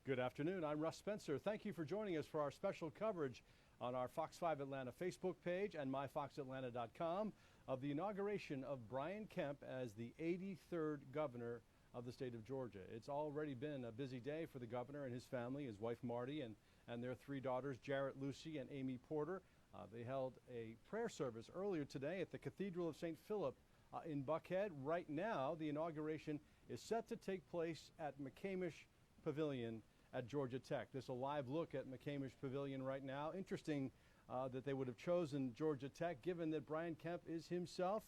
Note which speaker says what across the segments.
Speaker 1: Good afternoon. I'm Russ Spencer. Thank you for joining us for our special coverage on our Fox 5 Atlanta Facebook page and myfoxatlanta.com of the inauguration of Brian Kemp as the 83rd governor of the state of Georgia. It's already been a busy day for the governor and his family, his wife Marty, and their three daughters, Jarrett, Lucy, and Amy Porter. They held a prayer service earlier today at the Cathedral of St. Philip in Buckhead. Right now, the inauguration is set to take place at McCamish Pavilion at Georgia Tech. This is a live look at McCamish Pavilion right now. Interesting that they would have chosen Georgia Tech, given that Brian Kemp is himself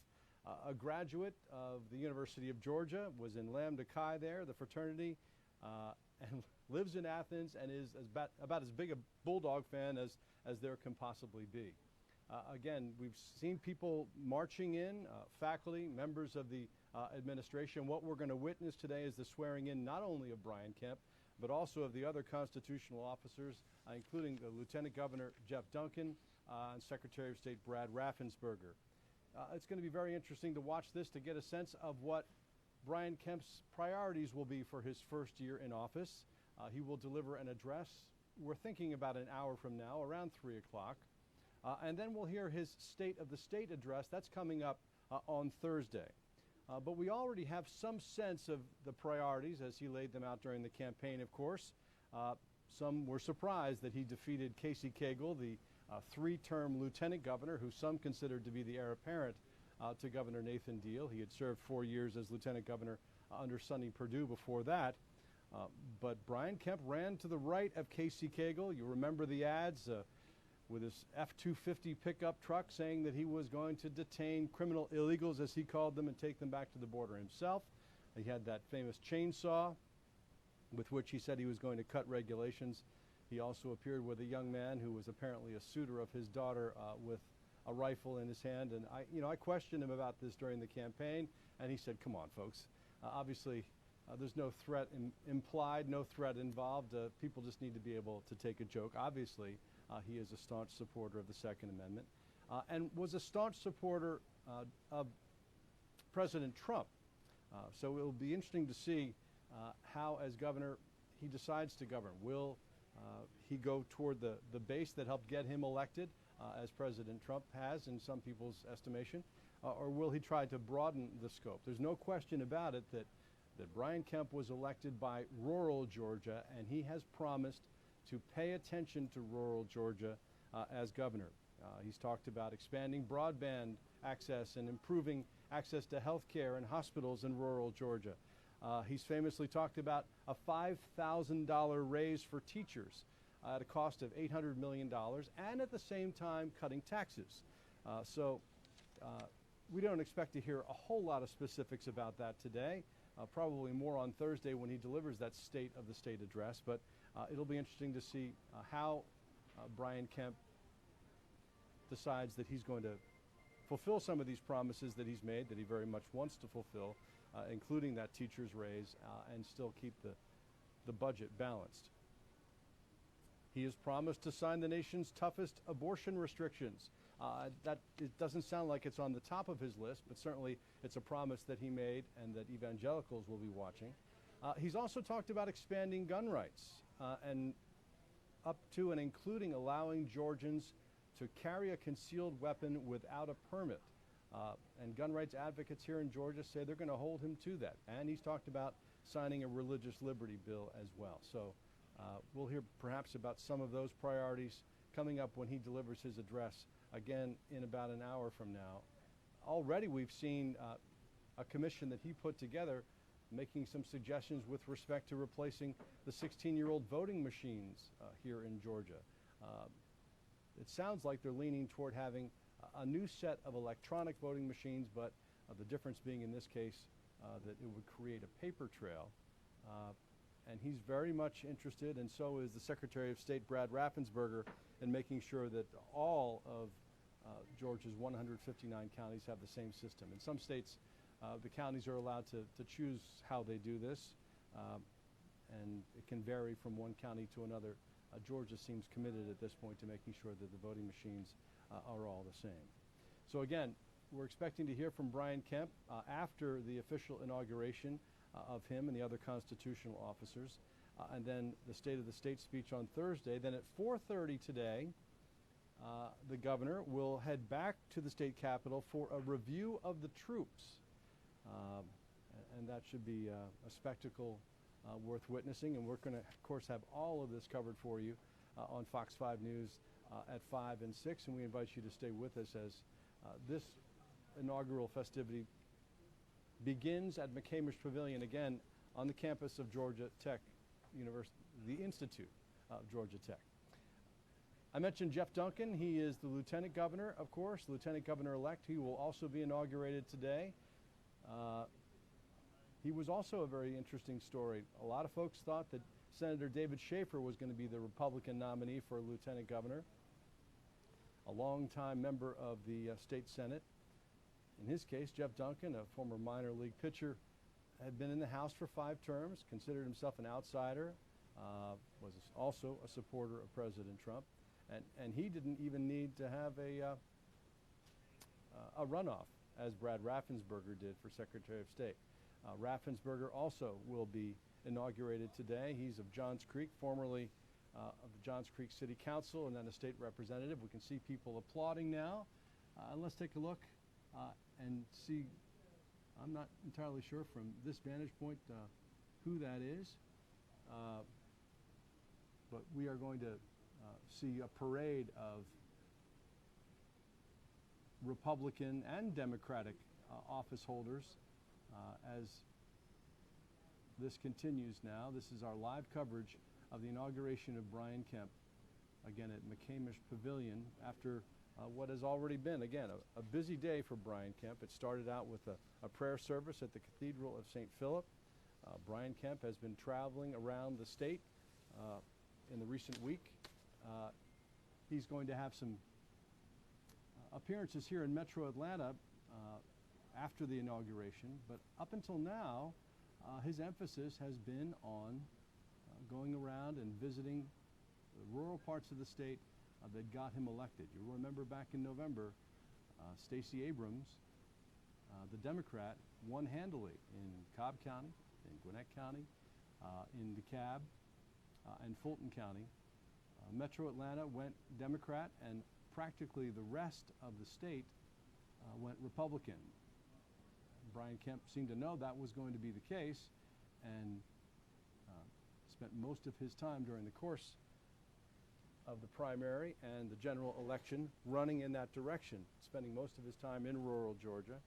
Speaker 1: a graduate of the University of Georgia, was in Lambda Chi there, the fraternity, and lives in Athens and is about as big a Bulldog fan as there can possibly be. Again, we've seen people marching in, faculty, members of the administration. What we're going to witness today is the swearing in not only of Brian Kemp, but also of the other constitutional officers, including the Lieutenant Governor Jeff Duncan and Secretary of State Brad Raffensperger. It's going to be very interesting to watch this to get a sense of what Brian Kemp's priorities will be for his first year in office. He will deliver an address, we're thinking about an hour from now, around 3 o'clock. And then we'll hear his State of the State address. That's coming up on Thursday. But we already have some sense of the priorities as he laid them out during the campaign, of course. Some were surprised that he defeated Casey Cagle, the three-term lieutenant governor, who some considered to be the heir apparent to Governor Nathan Deal. He had served 4 years as lieutenant governor under Sonny Perdue before that. But Brian Kemp ran to the right of Casey Cagle. You remember the ads with his F-250 pickup truck saying that he was going to detain criminal illegals, as he called them, and take them back to the border himself. He had that famous chainsaw with which he said he was going to cut regulations. He also appeared with a young man who was apparently a suitor of his daughter with a rifle in his hand. And I questioned him about this during the campaign, and he said, come on, folks. Obviously, there's no threat implied, no threat involved. People just need to be able to take a joke. Obviously, he is a staunch supporter of the Second Amendment and was a staunch supporter of President Trump. So it will be interesting to see how, as governor, he decides to govern. Will he go toward the base that helped get him elected, as President Trump has in some people's estimation, or will he try to broaden the scope? There's no question about it that Brian Kemp was elected by rural Georgia, and he has promised to pay attention to rural Georgia as governor. He's talked about expanding broadband access and improving access to health care and hospitals in rural Georgia. He's famously talked about a $5,000 raise for teachers at a cost of $800 million, and at the same time cutting taxes. So we don't expect to hear a whole lot of specifics about that today. Probably more on Thursday when he delivers that State of the State address. But it'll be interesting to see how Brian Kemp decides that he's going to fulfill some of these promises that he's made, that he very much wants to fulfill, including that teacher's raise, and still keep the budget balanced. He has promised to sign the nation's toughest abortion restrictions. It doesn't sound like it's on the top of his list, but certainly it's a promise that he made and that evangelicals will be watching. He's also talked about expanding gun rights and up to and including allowing Georgians to carry a concealed weapon without a permit. And gun rights advocates here in Georgia say they're going to hold him to that. And he's talked about signing a religious liberty bill as well. So we'll hear perhaps about some of those priorities coming up when he delivers his address, again, in about an hour from now. Already we've seen a commission that he put together making some suggestions with respect to replacing the 16-year-old voting machines here in Georgia. It sounds like they're leaning toward having a new set of electronic voting machines, but the difference being in this case that it would create a paper trail. And he's very much interested, and so is the Secretary of State Brad Raffensperger, in making sure that all of Georgia's 159 counties have the same system. In some states, the counties are allowed to choose how they do this, and it can vary from one county to another. Georgia seems committed at this point to making sure that the voting machines are all the same. So again, we're expecting to hear from Brian Kemp after the official inauguration of him and the other constitutional officers. and then the State of the State speech on Thursday. Then at 4:30 today, the governor will head back to the state capitol for a review of the troops. And that should be a spectacle worth witnessing. And we're going to, of course, have all of this covered for you on Fox 5 News at 5 and 6. And we invite you to stay with us as this inaugural festivity begins at McCamish Pavilion, again, on the campus of Georgia Tech University, the Institute of Georgia Tech. I mentioned Jeff Duncan. He is the Lieutenant Governor, of course, Lieutenant Governor-elect. He will also be inaugurated today. He was also a very interesting story. A lot of folks thought that Senator David Schaefer was going to be the Republican nominee for Lieutenant Governor, a longtime member of the state Senate. In his case, Jeff Duncan, a former minor league pitcher, had been in the House for 5 terms, considered himself an outsider, was also a supporter of President Trump, and he didn't even need to have a runoff, as Brad Raffensperger did for Secretary of State. Raffensperger also will be inaugurated today. He's of Johns Creek, formerly of the Johns Creek City Council and then a state representative. We can see people applauding now. And let's take a look and see. I'm not entirely sure from this vantage point who that is, but we are going to see a parade of Republican and Democratic office holders as this continues now. This is our live coverage of the inauguration of Brian Kemp, again at McCamish Pavilion, after what has already been, again, a busy day for Brian Kemp. It started out with a prayer service at the Cathedral of St. Philip. Brian Kemp has been traveling around the state in the recent week. He's going to have some appearances here in Metro Atlanta after the inauguration, but up until now, his emphasis has been on going around and visiting the rural parts of the state that got him elected. You remember back in November, Stacey Abrams, the Democrat, won handily in Cobb County, in Gwinnett County, in DeKalb, and Fulton County. Metro Atlanta went Democrat, and practically the rest of the state went Republican. Brian Kemp seemed to know that was going to be the case and spent most of his time during the course of the primary and the general election running in that direction, spending most of his time in rural Georgia,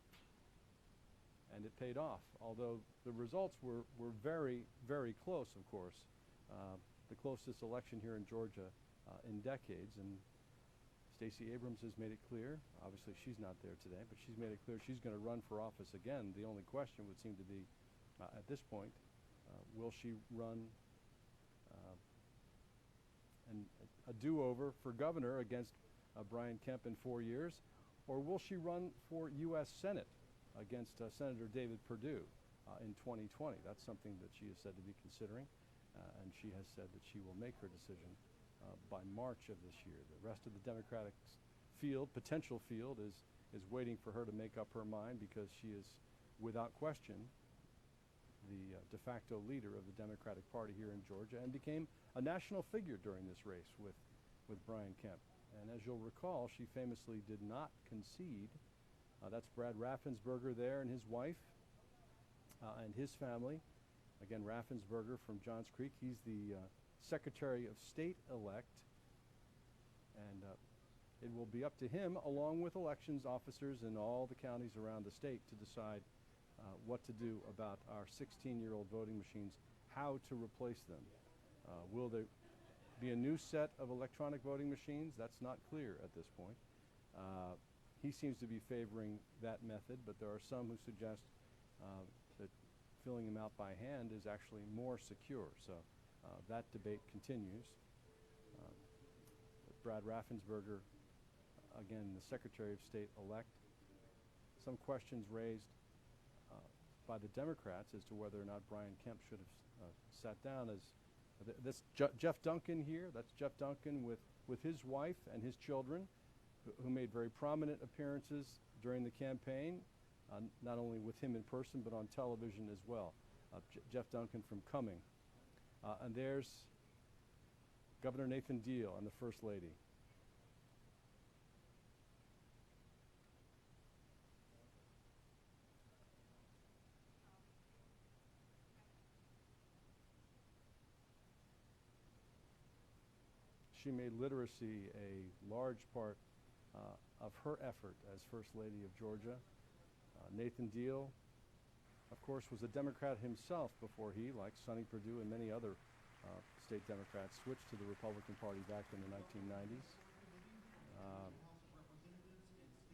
Speaker 1: and it paid off, although the results were very, very close, of course. The closest election here in Georgia in decades, and Stacey Abrams has made it clear, obviously she's not there today, but she's made it clear she's going to run for office again. The only question would seem to be, at this point, will she run a do-over for governor against Brian Kemp in 4 years, or will she run for U.S. Senate against Senator David Perdue in 2020? That's something that she is said to be considering, and she has said that she will make her decision by March of this year. The rest of the Democratic field, potential field, is waiting for her to make up her mind, because she is, without question, the de facto leader of the Democratic Party here in Georgia, and became a national figure during this race with Brian Kemp. And as you'll recall, she famously did not concede. That's Brad Raffensperger there and his wife and his family. Again, Raffensperger from Johns Creek. He's the Secretary of State-elect, and it will be up to him, along with elections officers in all the counties around the state, to decide what to do about our 16-year-old voting machines, how to replace them. Will there be a new set of electronic voting machines? That's not clear at this point. He seems to be favoring that method, but there are some who suggest that filling them out by hand is actually more secure. So that debate continues. Brad Raffensperger, again, the Secretary of State-elect. Some questions raised by the Democrats as to whether or not Brian Kemp should have sat down. As this Jeff Duncan here, that's Jeff Duncan with his wife and his children, who made very prominent appearances during the campaign, not only with him in person, but on television as well. Jeff Duncan from Cumming. And there's Governor Nathan Deal and the First Lady. She made literacy a large part of her effort as First Lady of Georgia. Nathan Deal, of course, was a Democrat himself before he, like Sonny Perdue and many other state Democrats, switched to the Republican Party back in the 1990s.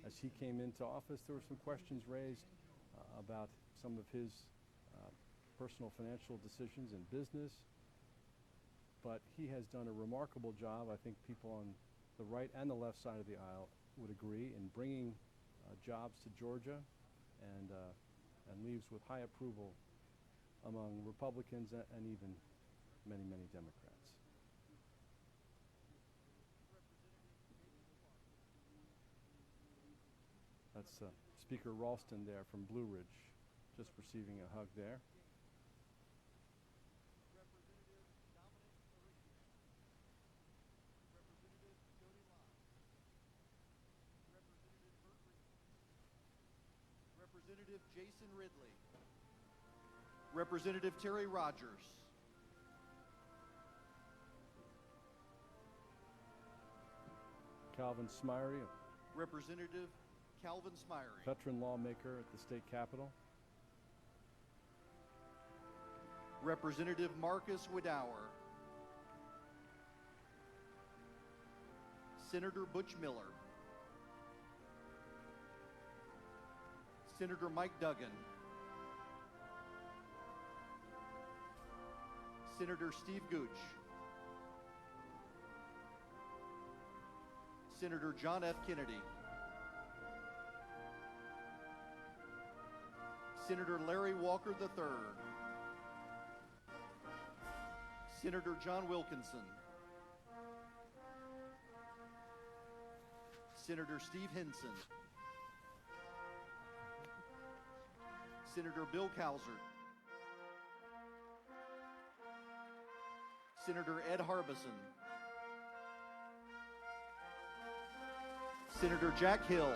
Speaker 1: As he came into office, there were some questions raised about some of his personal financial decisions in business. But he has done a remarkable job. I think people on the right and the left side of the aisle would agree in bringing jobs to Georgia, and leaves with high approval among Republicans and even many, many Democrats. That's Speaker Ralston there from Blue Ridge, just receiving a hug there.
Speaker 2: Representative Jason Ridley. Representative Terry Rogers.
Speaker 1: Calvin Smyrie,
Speaker 2: Representative Calvin Smyrie.
Speaker 1: veteran lawmaker at the state capitol.
Speaker 2: Representative Marcus Widower. Senator Butch Miller. Senator Mike Duggan. Senator Steve Gooch. Senator John F. Kennedy. Senator Larry Walker III. Senator John Wilkinson. Senator Steve Henson. Senator Bill Cowsert. Senator Ed Harbison. Senator Jack Hill.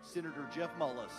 Speaker 2: Senator Jeff Mullis.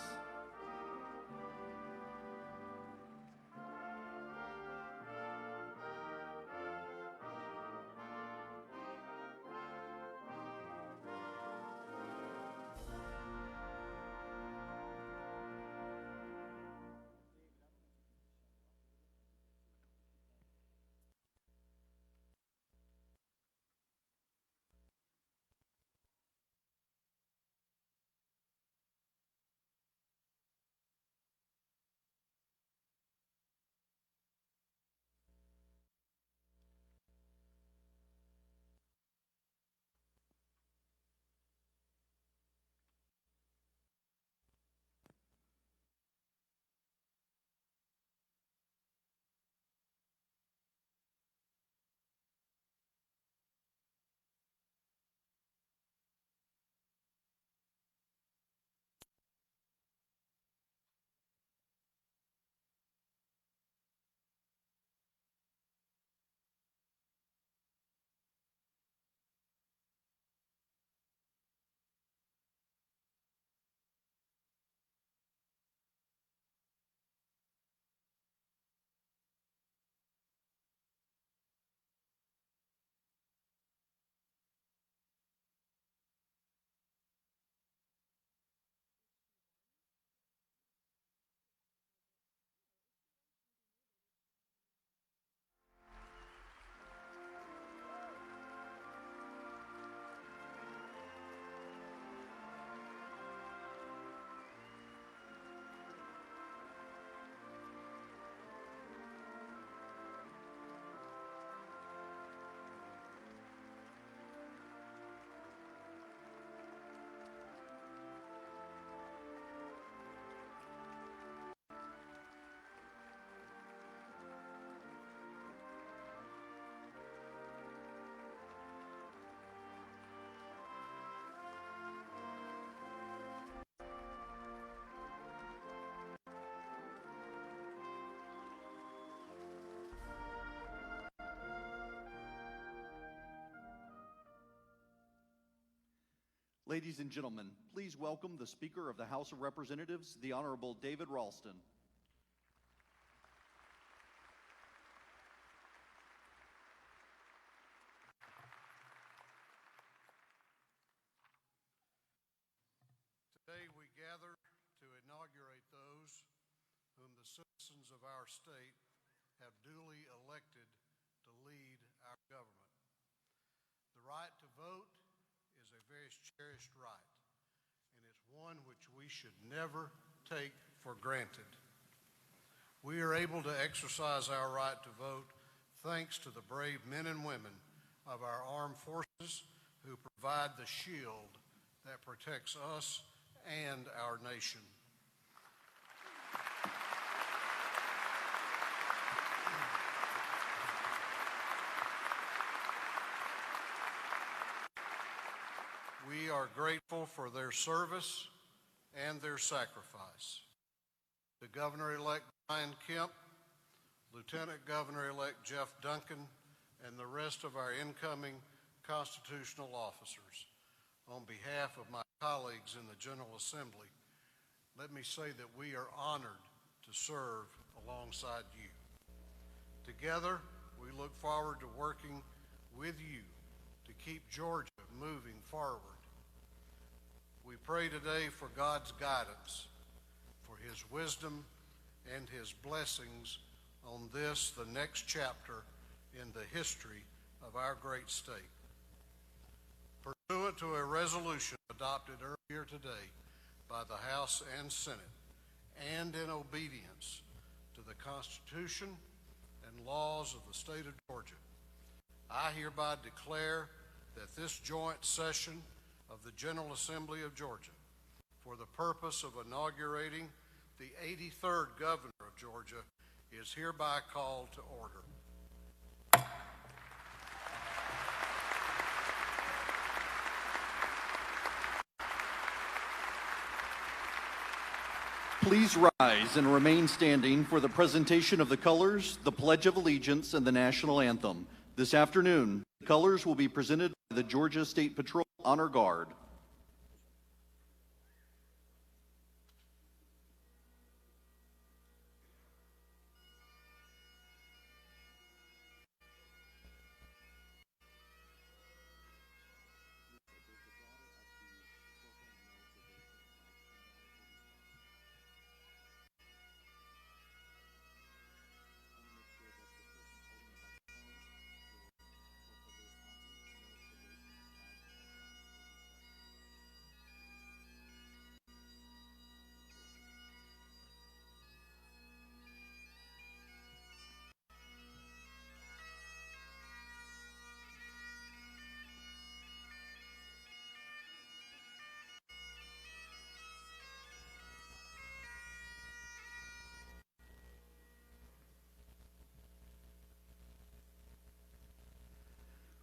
Speaker 2: Ladies and gentlemen, please welcome the Speaker of the House of Representatives, the Honorable David Ralston.
Speaker 3: Today we gather to inaugurate those whom the citizens of our state have duly elected to lead our government. The right to vote is a very cherished right, and it's one which we should never take for granted. We are able to exercise our right to vote thanks to the brave men and women of our armed forces who provide the shield that protects us and our nation. We are grateful for their service and their sacrifice. The Governor-elect Brian Kemp, Lieutenant Governor-elect Jeff Duncan, and the rest of our incoming constitutional officers, on behalf of my colleagues in the General Assembly, let me say that we are honored to serve alongside you. Together, we look forward to working with you to keep Georgia moving forward. We pray today for God's guidance, for His wisdom and His blessings on this, the next chapter in the history of our great state. Pursuant to a resolution adopted earlier today by the House and Senate, and in obedience to the Constitution and laws of the state of Georgia, I hereby declare that this joint session of the General Assembly of Georgia, for the purpose of inaugurating the 83rd Governor of Georgia, is hereby called to order.
Speaker 2: Please rise and remain standing for the presentation of the colors, the Pledge of Allegiance, and the National Anthem. This afternoon, the colors will be presented by the Georgia State Patrol Honor Guard.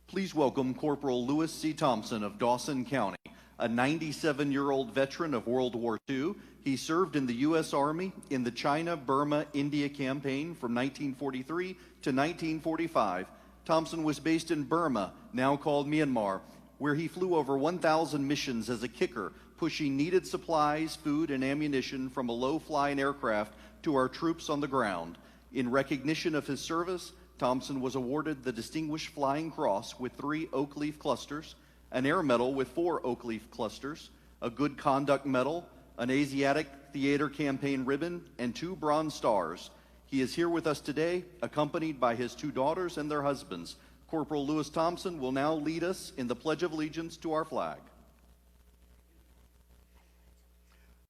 Speaker 2: Please welcome Corporal Lewis C. Thompson of Dawson County, a 97-year-old veteran of World War II. He served in the U.S. Army in the China-Burma-India campaign from 1943 to 1945. Thompson was based in Burma, now called Myanmar, where he flew over 1,000 missions as a kicker, pushing needed supplies, food, and ammunition from a low-flying aircraft to our troops on the ground. In recognition of his service, Thompson was awarded the Distinguished Flying Cross with 3 oak leaf clusters, an Air Medal with 4 oak leaf clusters, a Good Conduct Medal, an Asiatic Theater Campaign Ribbon, and 2 Bronze Stars. He is here with us today, accompanied by his 2 daughters and their husbands. Corporal Lewis Thompson will now lead us in the Pledge of Allegiance to our flag.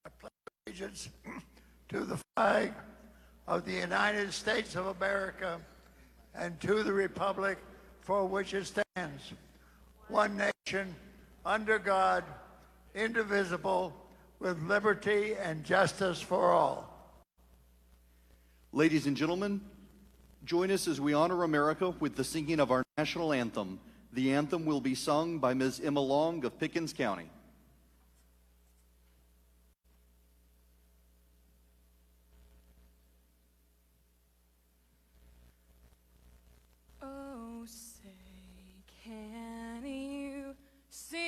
Speaker 4: I pledge allegiance to the flag of the United States of America and to the republic for which it stands, one nation, under God, indivisible, with liberty and justice for all.
Speaker 2: Ladies and gentlemen, join us as we honor America with the singing of our national anthem. The anthem will be sung by Ms. Emma Long of Pickens County.
Speaker 5: Oh, say, can you see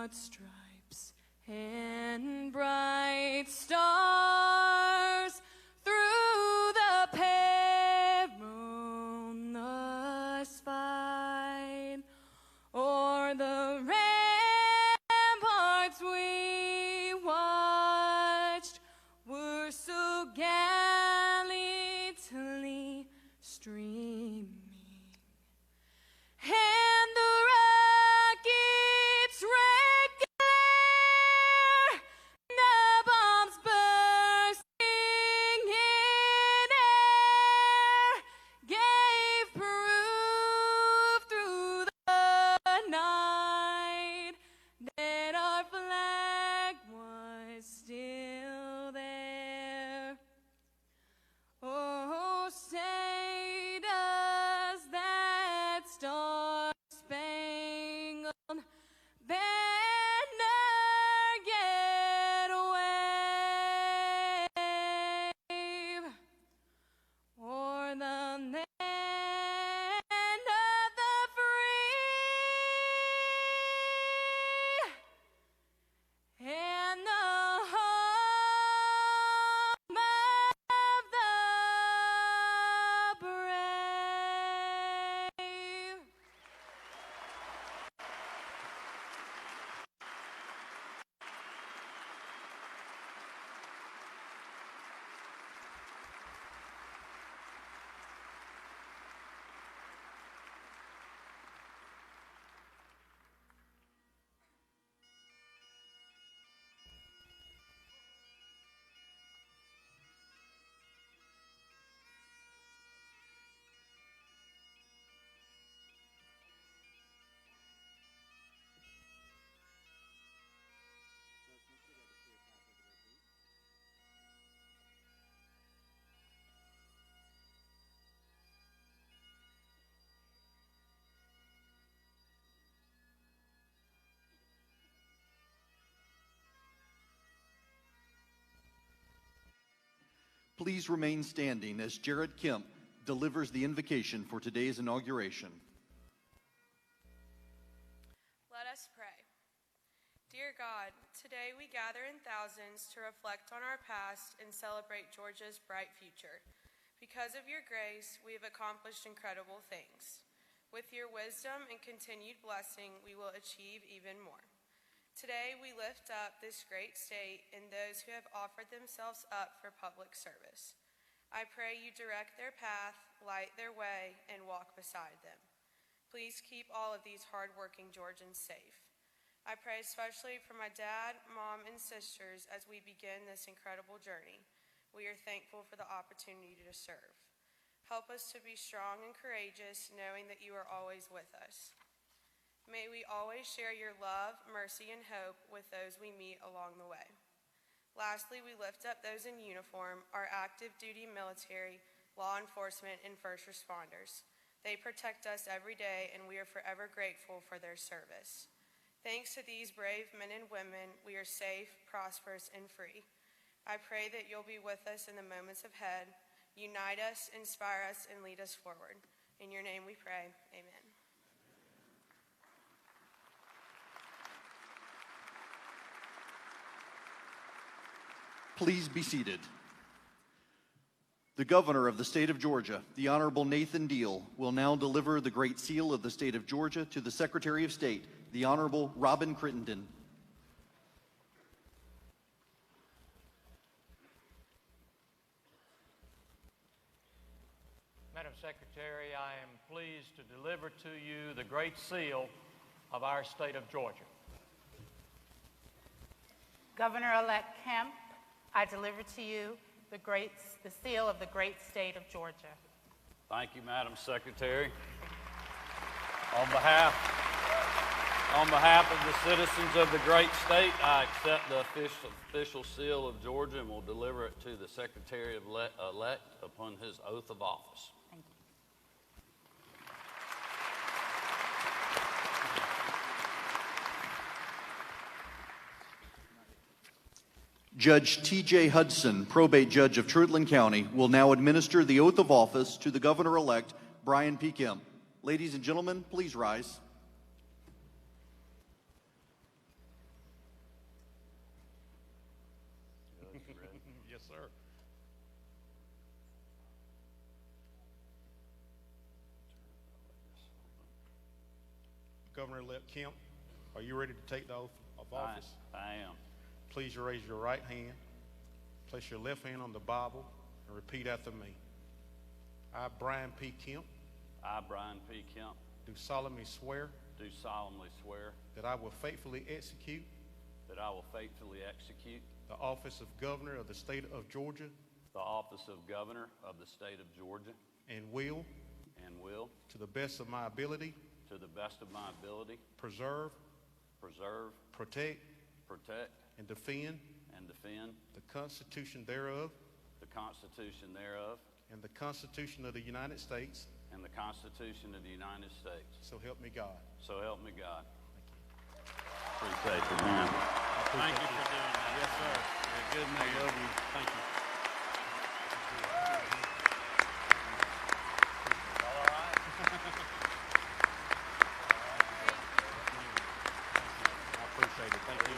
Speaker 5: broad stripes and bright stars through the perilous fight, o'er the ramparts we watched were so gallantly streaming, and the rockets' red glare, the bombs bursting in air, gave proof through the night that our flag was still there. Oh, say does that star-spangled banner yet wave o'er the land of the free and the home of the brave.
Speaker 2: Please remain standing as Jared Kemp delivers the invocation for today's inauguration.
Speaker 6: Let us pray. Dear God, today we gather in thousands to reflect on our past and celebrate Georgia's bright future. Because of your grace, we have accomplished incredible things. With your wisdom and continued blessing, we will achieve even more. Today, we lift up this great state and those who have offered themselves up for public service. I pray you direct their path, light their way, and walk beside them. Please keep all of these hardworking Georgians safe. I pray especially for my dad, mom, and sisters as we begin this incredible journey. We are thankful for the opportunity to serve. Help us to be strong and courageous, knowing that you are always with us. May we always share your love, mercy, and hope with those we meet along the way. Lastly, we lift up those in uniform, our active duty military, law enforcement, and first responders. They protect us every day, and we are forever grateful for their service. Thanks to these brave men and women, we are safe, prosperous, and free. I pray that you'll be with us in the moments ahead. Unite us, inspire us, and lead us forward. In your name we pray, amen.
Speaker 2: Please be seated. The Governor of the State of Georgia, the Honorable Nathan Deal, will now deliver the Great Seal of the State of Georgia to the Secretary of State, the Honorable Robin Crittenden.
Speaker 7: Madam Secretary, I am pleased to deliver to you the Great Seal of our state of Georgia.
Speaker 8: Governor-elect Kemp, I deliver to you the seal of the great state of Georgia.
Speaker 9: Thank you, Madam Secretary. On behalf of the citizens of the great state, I accept the official seal of Georgia and will deliver it to the Secretary-elect upon his oath of office.
Speaker 8: Thank you.
Speaker 2: Judge T.J. Hudson, probate judge of Treutlen County, will now administer the oath of office to the Governor-elect Brian P. Kemp. Ladies and gentlemen, please rise.
Speaker 10: Yes, sir. Governor-elect Kemp, are you ready to take the oath of office?
Speaker 9: I am.
Speaker 10: Please raise your right hand, place your left hand on the Bible, and repeat after me. I, Brian P. Kemp,
Speaker 9: I, Brian P. Kemp,
Speaker 10: do solemnly swear
Speaker 9: do solemnly swear
Speaker 10: that I will faithfully execute
Speaker 9: that I will faithfully execute
Speaker 10: the office of Governor of the State of Georgia
Speaker 9: the office of Governor of the State of Georgia
Speaker 10: and will,
Speaker 9: to
Speaker 10: the best of my ability,
Speaker 9: the best of my ability,
Speaker 10: preserve,
Speaker 9: protect,
Speaker 10: and defend
Speaker 9: and defend
Speaker 10: the Constitution thereof
Speaker 9: the Constitution thereof
Speaker 10: and the Constitution of the United States.
Speaker 9: and the Constitution of the United States.
Speaker 10: So help me God.
Speaker 9: So help me God. Appreciate you, man.
Speaker 10: Thank you for doing that.
Speaker 9: Yes, sir. You're a good man.
Speaker 10: I love you. Thank you.
Speaker 9: All right.
Speaker 10: I appreciate it. Thank you.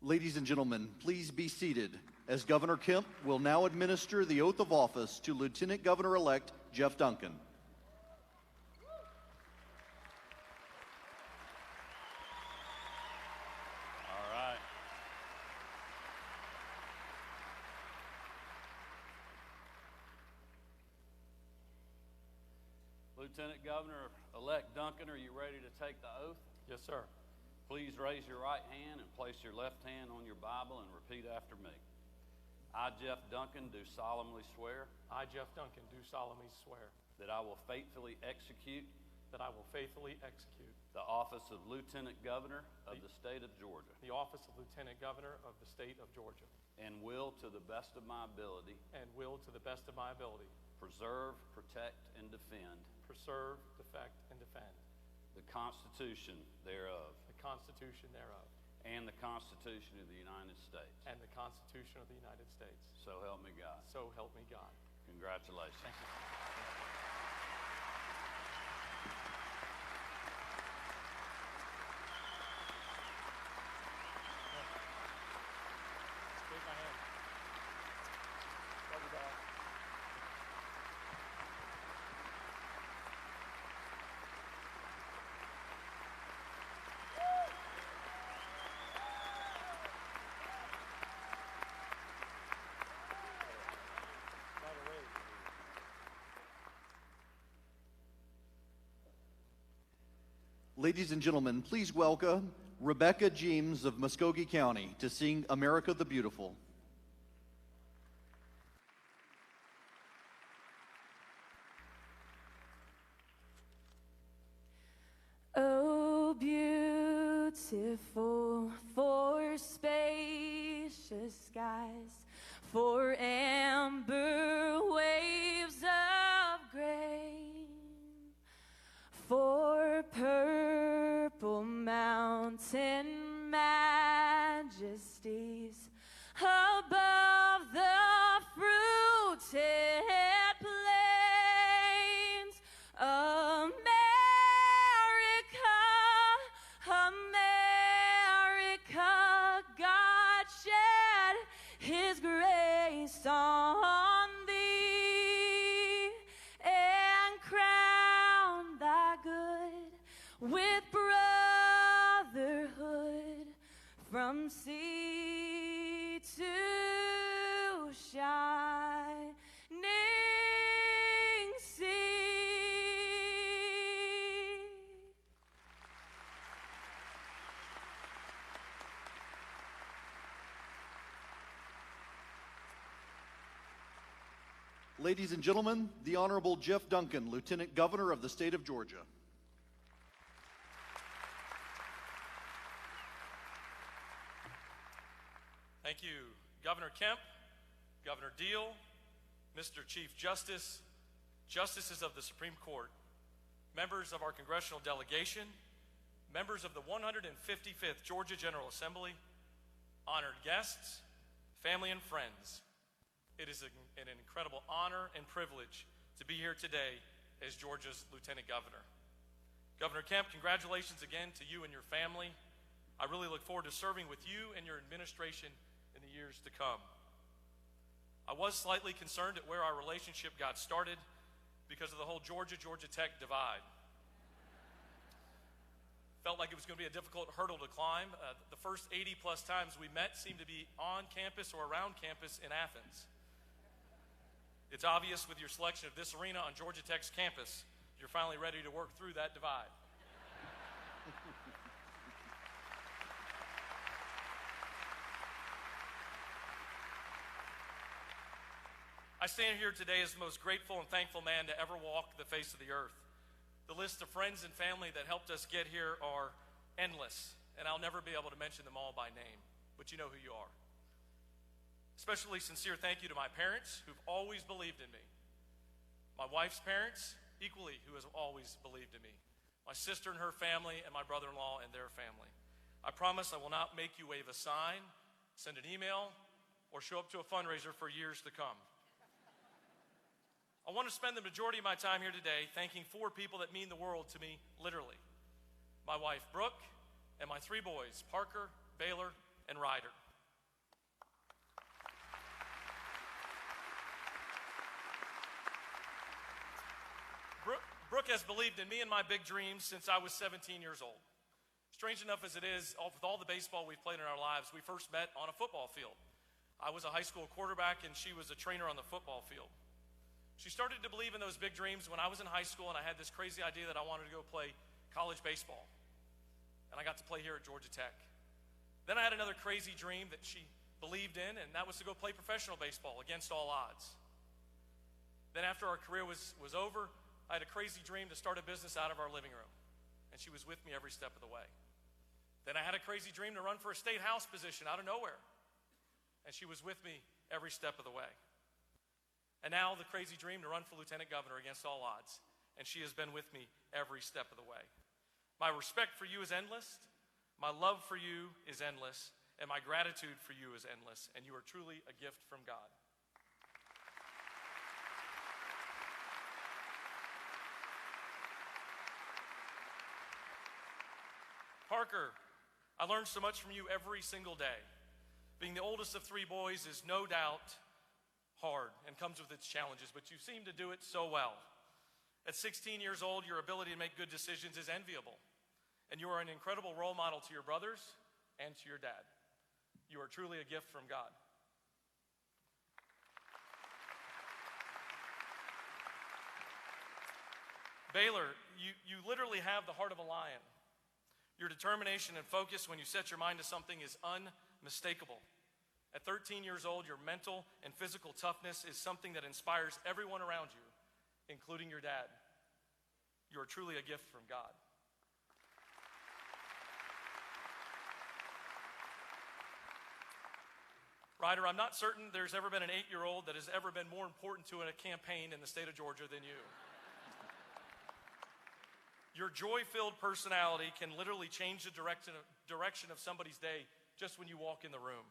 Speaker 2: Ladies and gentlemen, please be seated as Governor Kemp will now administer the oath of office to Lieutenant Governor-elect Jeff Duncan.
Speaker 9: All right. Lieutenant Governor-elect Duncan, are you ready to take the oath?
Speaker 7: Yes, sir.
Speaker 9: Please raise your right hand and place your left hand on your Bible and repeat after me. I, Jeff Duncan, do solemnly swear
Speaker 7: I, Jeff Duncan, do solemnly swear
Speaker 9: that I will faithfully execute
Speaker 7: that I will faithfully execute
Speaker 9: the office of Lieutenant Governor of the State of Georgia
Speaker 7: the office of Lieutenant Governor of the State of Georgia
Speaker 9: and will, to the best of my ability,
Speaker 7: and will, to the best of my ability,
Speaker 9: preserve, protect, and defend
Speaker 7: preserve, defend, and defend
Speaker 9: the Constitution thereof
Speaker 7: the Constitution thereof
Speaker 9: and the Constitution of the United States.
Speaker 7: and the Constitution of the United States.
Speaker 9: So help me God.
Speaker 7: So help me God.
Speaker 9: Congratulations.
Speaker 7: Thank you. Shake my hand. Love you, dog.
Speaker 2: Ladies and gentlemen, please welcome Rebecca James of Muskogee County to sing America the Beautiful.
Speaker 5: Oh, beautiful for spacious gracious skies, for amber waves of grain, for purple mountain majesties above the fruited plains. America, God shed his grace on thee and crown thy good with brotherhood from sea to shining sea.
Speaker 2: Ladies and gentlemen, the Honorable Jeff Duncan, Lieutenant Governor of the state of Georgia.
Speaker 11: Thank you, Governor Kemp, Governor Deal, Mr. Chief Justice, Justices of the Supreme Court, members of our congressional delegation, members of the 155th Georgia General Assembly, honored guests, family and friends. It is an incredible honor and privilege to be here today as Georgia's Lieutenant Governor. Governor Kemp, congratulations again to you and your family. I really look forward to serving with you and your administration in the years to come. I was slightly concerned at where our relationship got started because of the whole Georgia Tech divide. Felt like it was going to be a difficult hurdle to climb. The first 80 plus times we met seemed to be on campus or around campus in Athens. It's obvious with your selection of this arena on Georgia Tech's campus, you're finally ready to work through that divide. I stand here today as the most grateful and thankful man to ever walk the face of the earth. The list of friends and family that helped us get here are endless, and I'll never be able to mention them all by name, but you know who you are. Especially sincere thank you to my parents who've always believed in me. My wife's parents, equally, who has always believed in me. My sister and her family, and my brother-in-law and their family. I promise I will not make you wave a sign, send an email, or show up to a fundraiser for years to come. I want to spend the majority of my time here today thanking 4 people that mean the world to me, literally. My wife, Brooke, and my 3 boys, Parker, Baylor, and Ryder. Brooke has believed in me and my big dreams since I was 17 years old. Strange enough as it is, with all the baseball we've played in our lives, we first met on a football field. I was a high school quarterback and she was a trainer on the football field. She started to believe in those big dreams when I was in high school and I had this crazy idea that I wanted to go play college baseball. And I got to play here at Georgia Tech. Then I had another crazy dream that she believed in, and that was to go play professional baseball against all odds. Then after our career was over, I had a crazy dream to start a business out of our living room, and she was with me every step of the way. Then I had a crazy dream to run for a state house position out of nowhere, and she was with me every step of the way. And now the crazy dream to run for lieutenant governor against all odds, and she has been with me every step of the way. My respect for you is endless, my love for you is endless, and my gratitude for you is endless, and you are truly a gift from God. Parker, I learned so much from you every single day. Being the oldest of 3 boys is no doubt hard and comes with its challenges, but you seem to do it so well. At 16 years old, your ability to make good decisions is enviable, and you are an incredible role model to your brothers and to your dad. You are truly a gift from God. Baylor, you literally have the heart of a lion. Your determination and focus when you set your mind to something is unmistakable. At 13 years old, your mental and physical toughness is something that inspires everyone around you, including your dad. You are truly a gift from God. Ryder, I'm not certain there's ever been an 8-year-old that has ever been more important to a campaign in the state of Georgia than you. Your joy-filled personality can literally change the direction of somebody's day just when you walk in the room.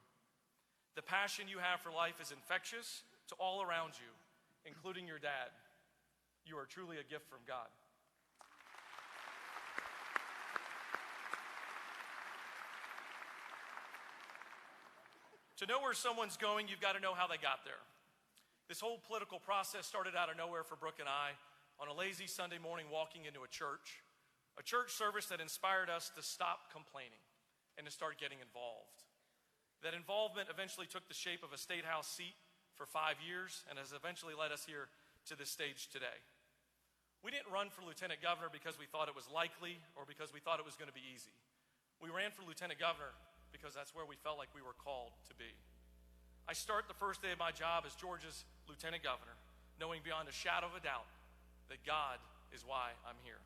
Speaker 11: The passion you have for life is infectious to all around you, including your dad. You are truly a gift from God. To know where someone's going, you've got to know how they got there. This whole political process started out of nowhere for Brooke and I on a lazy Sunday morning walking into a church service that inspired us to stop complaining and to start getting involved. That involvement eventually took the shape of a state house seat for 5 years and has eventually led us here to this stage today. We didn't run for lieutenant governor because we thought it was likely or because we thought it was going to be easy. We ran for lieutenant governor because that's where we felt like we were called to be. I start the first day of my job as Georgia's lieutenant governor, knowing beyond a shadow of a doubt that God is why I'm here.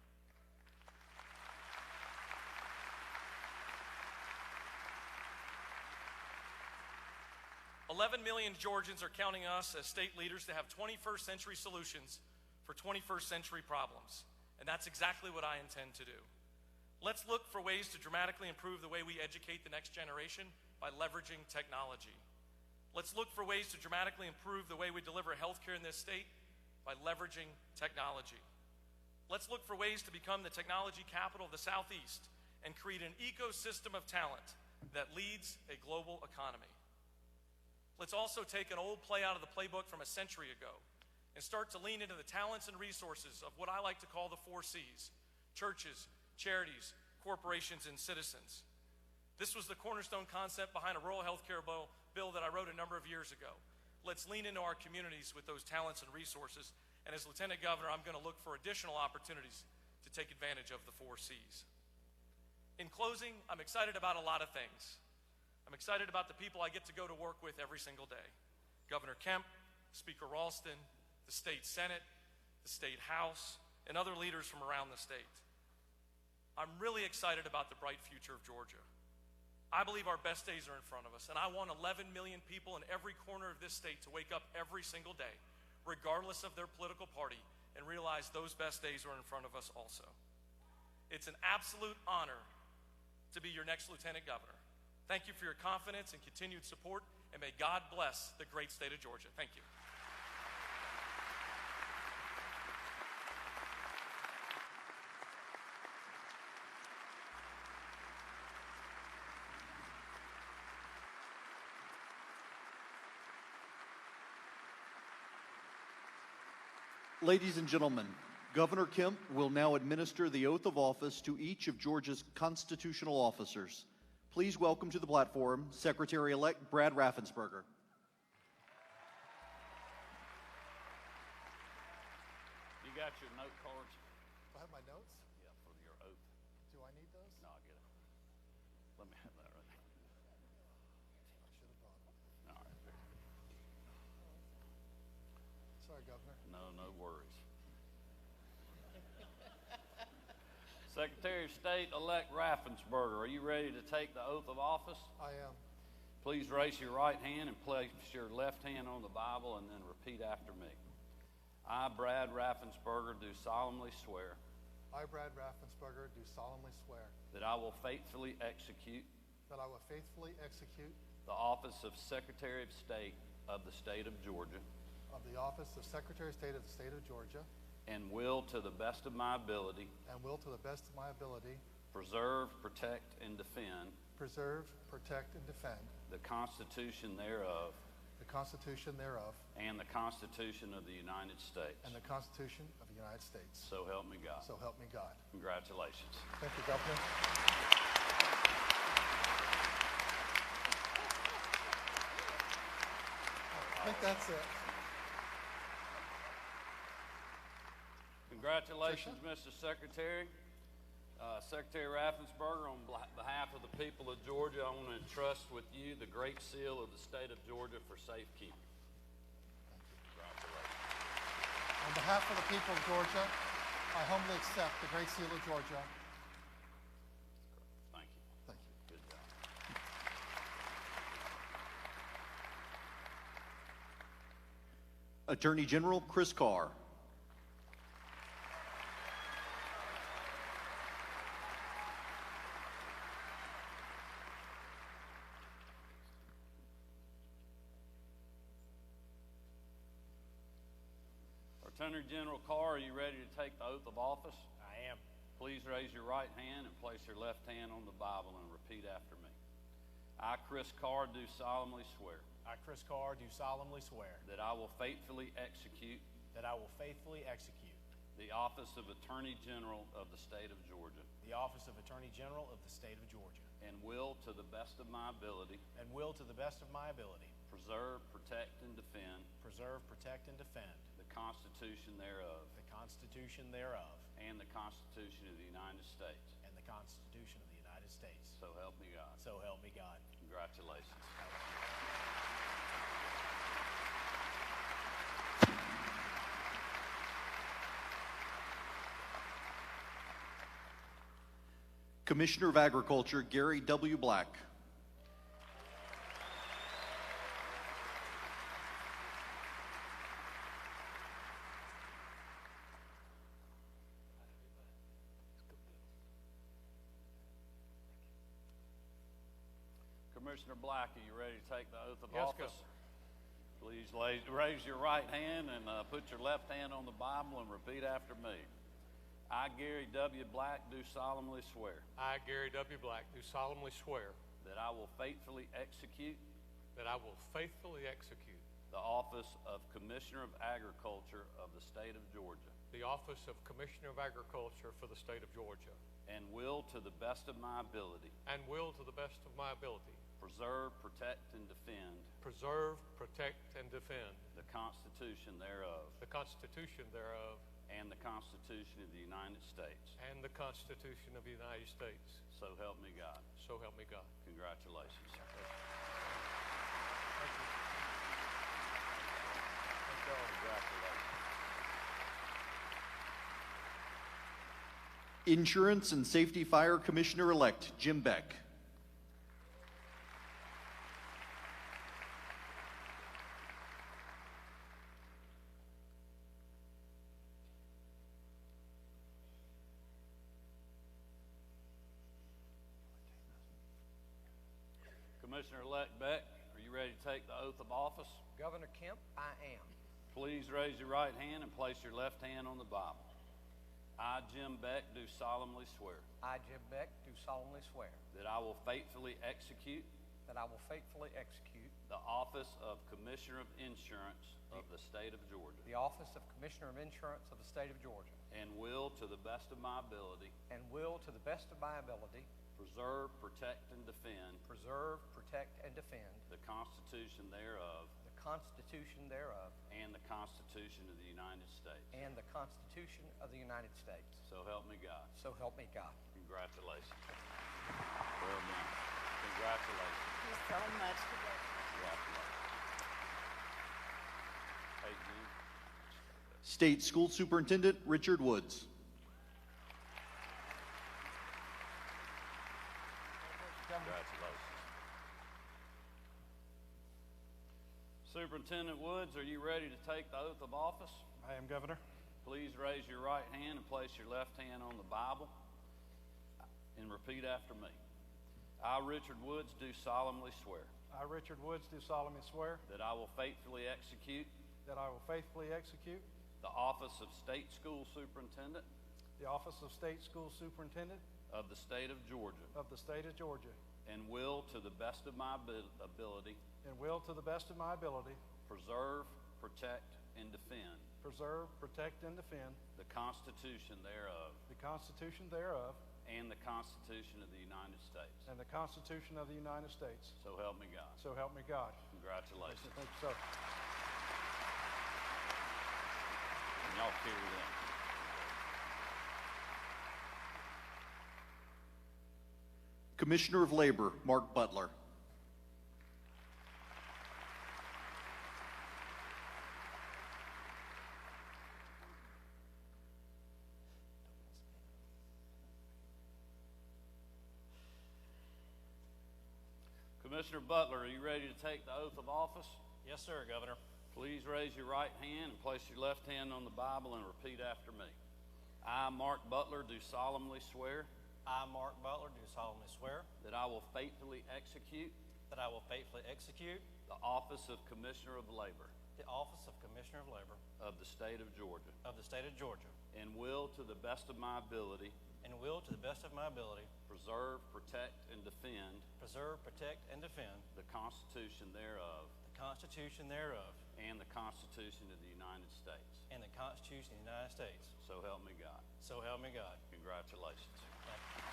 Speaker 11: $11 million Georgians are counting us as state leaders to have 21st century solutions for 21st century problems, and that's exactly what I intend to do. Let's look for ways to dramatically improve the way we educate the next generation by leveraging technology. Let's look for ways to dramatically improve the way we deliver healthcare in this state by leveraging technology. Let's look for ways to become the technology capital of the Southeast and create an ecosystem of talent that leads a global economy. Let's also take an old play out of the playbook from a century ago and start to lean into the talents and resources of what I like to call the 4 C's: churches, charities, corporations, and citizens. This was the cornerstone concept behind a rural health care bill that I wrote a number of years ago. Let's lean into our communities with those talents and resources, and as Lieutenant Governor, I'm going to look for additional opportunities to take advantage of the 4 C's. In closing, I'm excited about a lot of things. I'm excited about the people I get to go to work with every single day. Governor Kemp, Speaker Ralston, the state Senate, the state House, and other leaders from around the state. I'm really excited about the bright future of Georgia. I believe our best days are in front of us, and I want 11 million people in every corner of this state to wake up every single day, regardless of their political party, and realize those best days are in front of us also. It's an absolute honor to be your next Lieutenant Governor. Thank you for your confidence and continued support, and may God bless the great state of Georgia. Thank you.
Speaker 2: Ladies and gentlemen, Governor Kemp will now administer the oath of office to each of Georgia's constitutional officers. Please welcome to the platform Secretary-elect Brad Raffensperger.
Speaker 9: You got your note cards?
Speaker 12: I have my notes?
Speaker 9: Yeah, for your oath.
Speaker 12: Do I need those?
Speaker 9: No, I'll get it. Let me have that right there.
Speaker 12: I should have brought them.
Speaker 9: All right.
Speaker 12: Sorry, Governor.
Speaker 9: No worries. Secretary of State-elect Raffensperger, are you ready to take the oath of office?
Speaker 12: I am.
Speaker 9: Please raise your right hand and place your left hand on the Bible and then repeat after me. I, Brad Raffensperger, do solemnly swear
Speaker 12: I, Brad Raffensperger, do solemnly swear
Speaker 9: that I will faithfully execute
Speaker 12: that I will faithfully execute
Speaker 9: the office of Secretary of State of the State of Georgia
Speaker 12: of the office of Secretary of State of the State of Georgia
Speaker 9: and will, to the best of my ability,
Speaker 12: and will, to the best of my ability,
Speaker 9: preserve, protect, and defend
Speaker 12: preserve, protect, and defend
Speaker 9: the Constitution thereof
Speaker 12: the Constitution thereof
Speaker 9: and the Constitution of the United States.
Speaker 12: and the Constitution of the United States.
Speaker 9: So help me God.
Speaker 12: So help me God.
Speaker 9: Congratulations.
Speaker 12: Thank you, Governor. I think that's it.
Speaker 9: Congratulations, Mr. Secretary. Secretary Raffensperger, on behalf of the people of Georgia, I want to entrust with you the Great Seal of the State of Georgia for safekeeping. Congratulations.
Speaker 12: On behalf of the people of Georgia, I humbly accept the Great Seal of Georgia.
Speaker 9: Thank you.
Speaker 12: Thank you.
Speaker 9: Good job.
Speaker 2: Attorney General Chris Carr.
Speaker 9: Attorney General Carr, are you ready to take the oath of office?
Speaker 7: I am.
Speaker 9: Please raise your right hand and place your left hand on the Bible and repeat after me. I, Chris Carr, do solemnly swear
Speaker 7: I, Chris Carr, do solemnly swear
Speaker 9: that I will faithfully execute
Speaker 7: that I will faithfully execute
Speaker 9: the office of Attorney General of the State of Georgia
Speaker 7: the office of Attorney General of the State of Georgia
Speaker 9: and will, to the best of my ability,
Speaker 7: and will, to the best of my ability,
Speaker 9: preserve, protect, and defend
Speaker 7: preserve, protect, and defend
Speaker 9: the Constitution thereof
Speaker 7: the Constitution thereof
Speaker 9: and the Constitution of the United States.
Speaker 7: and the Constitution of the United States.
Speaker 9: So help me God.
Speaker 7: So help me God.
Speaker 9: Congratulations.
Speaker 2: Commissioner of Agriculture Gary W. Black.
Speaker 9: Commissioner Black, are you ready to take the oath of
Speaker 7: Yes,
Speaker 9: office? Please raise your right hand and put your left hand on the Bible and repeat after me. I, Gary W. Black, do solemnly swear
Speaker 13: I, Gary W. Black, do solemnly swear
Speaker 9: that I will faithfully execute
Speaker 13: that I will faithfully execute
Speaker 9: the office of Commissioner of Agriculture of the State of Georgia
Speaker 13: the office of Commissioner of Agriculture for the State of Georgia
Speaker 9: and will, to the best of my ability,
Speaker 13: and will, to the best of my ability,
Speaker 9: preserve, protect, and defend
Speaker 13: preserve, protect, and defend
Speaker 9: the Constitution thereof
Speaker 13: the Constitution thereof
Speaker 9: and the Constitution of the United States.
Speaker 13: and the Constitution of the United States.
Speaker 9: So help me God.
Speaker 13: So help me God.
Speaker 9: Congratulations.
Speaker 13: Thank you. Thank you all.
Speaker 9: Congratulations.
Speaker 2: Insurance and Safety Fire Commissioner-elect Jim Beck.
Speaker 9: Commissioner-elect Beck, are you ready to take the oath of office?
Speaker 14: Governor Kemp, I am.
Speaker 9: Please raise your right hand and place your left hand on the Bible. I, Jim Beck, do solemnly swear
Speaker 14: I, Jim Beck, do solemnly swear
Speaker 9: that I will faithfully execute
Speaker 14: that I will faithfully execute
Speaker 9: the office of Commissioner of Insurance of the State of Georgia
Speaker 14: the office of Commissioner of Insurance of the State of Georgia
Speaker 9: and will, to the best of my ability,
Speaker 14: and will, to the best of my ability,
Speaker 9: preserve, protect, and defend
Speaker 14: preserve, protect, and defend
Speaker 9: the Constitution thereof
Speaker 14: the Constitution thereof
Speaker 9: and the Constitution of the United States.
Speaker 14: and the Constitution of the United States.
Speaker 9: So help me God.
Speaker 14: So help me God.
Speaker 9: Congratulations. Well done. Congratulations.
Speaker 8: Thank you so much.
Speaker 9: Congratulations. Hey, Jim.
Speaker 2: State School Superintendent Richard Woods.
Speaker 9: Congratulations. Superintendent Woods, are you ready to take the oath of office?
Speaker 10: I am, Governor.
Speaker 9: Please raise your right hand and place your left hand on the Bible and repeat after me. I, Richard Woods, do solemnly swear
Speaker 10: I, Richard Woods, do solemnly swear
Speaker 9: that I will faithfully execute
Speaker 10: that I will faithfully execute
Speaker 9: the office of State School Superintendent
Speaker 10: the office of State School Superintendent
Speaker 9: of the State of Georgia
Speaker 10: of the State of Georgia
Speaker 9: and will, to the best of my ability,
Speaker 10: and will, to the best of my ability,
Speaker 9: preserve, protect, and defend
Speaker 10: preserve, protect, and defend
Speaker 9: the Constitution thereof
Speaker 10: the Constitution thereof
Speaker 9: and the Constitution of the United States.
Speaker 10: and the Constitution of the United States.
Speaker 9: So help me God.
Speaker 10: So help me God.
Speaker 9: Congratulations.
Speaker 10: Thank you, sir.
Speaker 9: And y'all carry that.
Speaker 2: Commissioner of Labor Mark Butler.
Speaker 9: Commissioner Butler, are you ready to take the oath of office?
Speaker 7: Yes, sir, Governor.
Speaker 9: Please raise your right hand and place your left hand on the Bible and repeat after me. I, Mark Butler, do solemnly swear
Speaker 15: I, Mark Butler, do solemnly swear
Speaker 9: that I will faithfully execute
Speaker 15: that I will faithfully execute
Speaker 9: the office of Commissioner of Labor
Speaker 15: the office of Commissioner of Labor
Speaker 9: of the state of Georgia
Speaker 15: and
Speaker 9: will, to the best of my ability, preserve, protect, and defend the Constitution thereof and the Constitution of the United States. So help me God.
Speaker 15: So help me God.
Speaker 9: Congratulations.
Speaker 15: Thank you.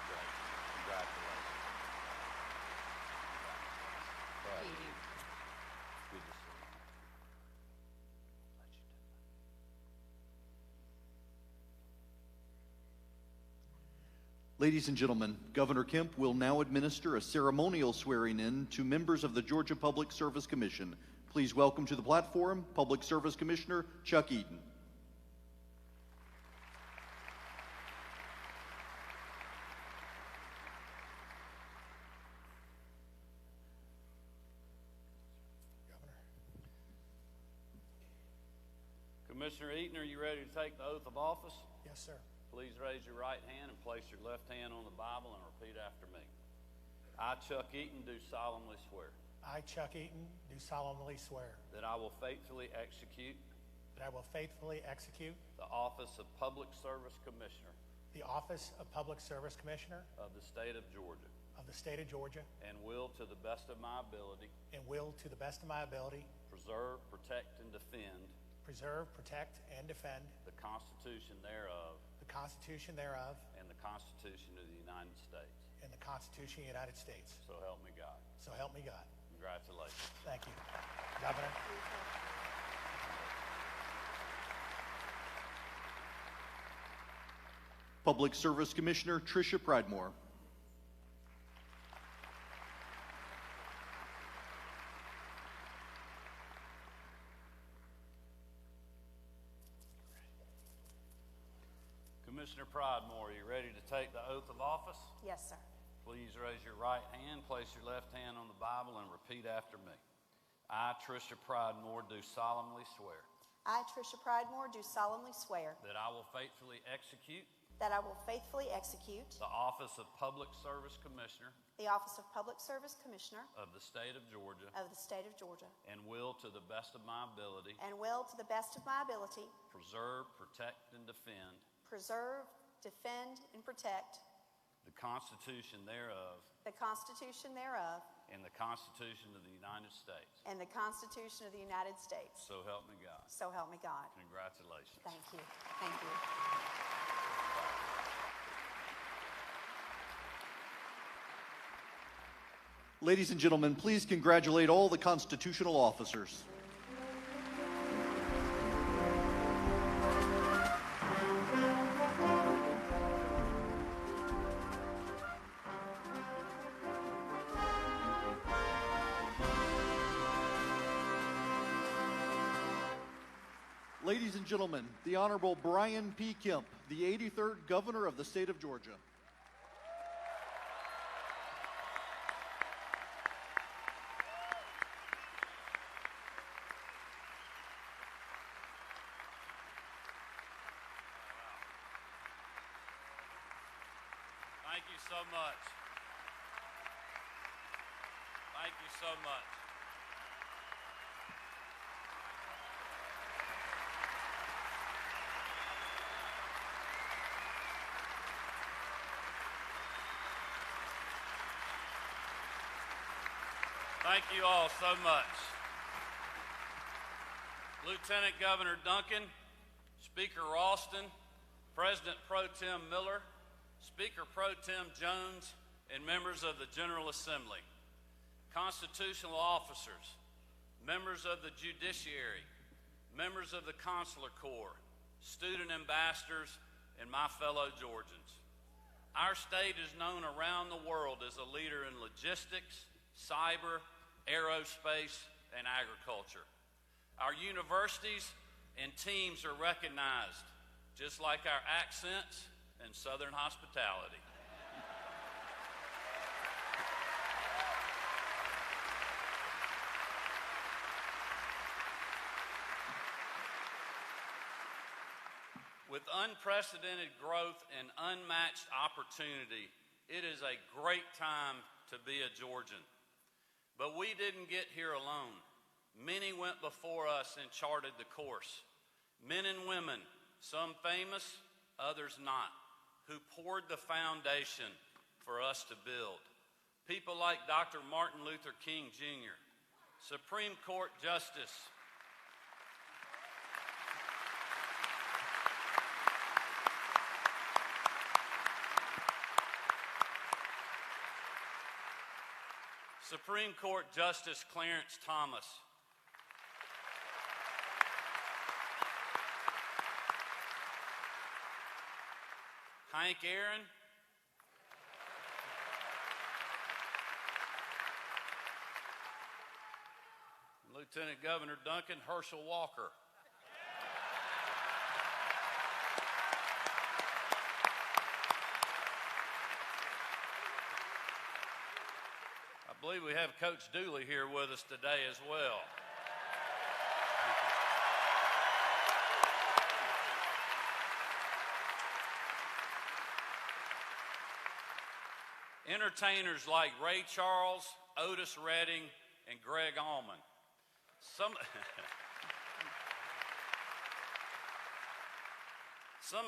Speaker 9: Great. Congratulations. Good to see you.
Speaker 2: Ladies and gentlemen, Governor Kemp will now administer a ceremonial swearing-in to members of the Georgia Public Service Commission. Please welcome to the platform Public Service Commissioner Chuck Eaton.
Speaker 9: Commissioner Eaton, are you ready to take the oath of office?
Speaker 12: Yes, sir.
Speaker 9: Please raise your right hand and place your left hand on the Bible and repeat after me. I, Chuck Eaton, do solemnly swear
Speaker 12: I, Chuck Eaton, do solemnly swear
Speaker 9: that I will faithfully execute
Speaker 12: that I will faithfully execute
Speaker 9: the office of Public Service Commissioner
Speaker 12: the office of Public Service Commissioner
Speaker 9: of the state of Georgia
Speaker 12: and
Speaker 9: will, to the best of my ability, preserve, protect, and defend the Constitution thereof and the Constitution of the United States. So help me God.
Speaker 12: So help me God.
Speaker 9: Congratulations.
Speaker 12: Thank you, Governor.
Speaker 2: Public Service Commissioner Tricia Pridemore.
Speaker 9: Commissioner Pridemore, are you ready to take the oath of office?
Speaker 16: Yes, sir.
Speaker 9: Please raise your right hand, place your left hand on the Bible, and repeat after me. I, Tricia Pridemore, do solemnly swear
Speaker 16: I, Tricia Pridemore, do solemnly swear
Speaker 9: that I will faithfully execute
Speaker 16: the
Speaker 9: office of Public Service Commissioner of the state of Georgia and will, to the best of my ability, preserve, protect, and defend the Constitution thereof and the Constitution of the United States. So help me God.
Speaker 16: So help me God.
Speaker 9: Congratulations.
Speaker 16: Thank you. Thank you.
Speaker 2: Ladies and gentlemen, please congratulate all the constitutional officers. Ladies and gentlemen, the Honorable Brian P. Kemp, the 83rd Governor of the state of Georgia.
Speaker 9: Thank you so much. Thank you so much. Thank you all so much. Lieutenant Governor Duncan, Speaker Ralston, President Pro Tem Miller, Speaker Pro Tem Jones, and members of the General Assembly, constitutional officers, members of the judiciary, members of the Consular Corps, student ambassadors, and my fellow Georgians. Our state is known around the world as a leader in logistics, cyber, aerospace, and agriculture. Our universities and teams are recognized, just like our accents and Southern hospitality. With unprecedented growth and unmatched opportunity, it is a great time to be a Georgian. But we didn't get here alone. Many went before us and charted the course. Men and women, some famous, others not, who poured the foundation for us to build. People like Dr. Martin Luther King Jr., Supreme Court Justice Supreme Court Justice Clarence Thomas, Hank Aaron, Lieutenant Governor Duncan Herschel Walker. I believe we have Coach Dooley here with us today as well. Entertainers like Ray Charles, Otis Redding, and Greg Allman. Some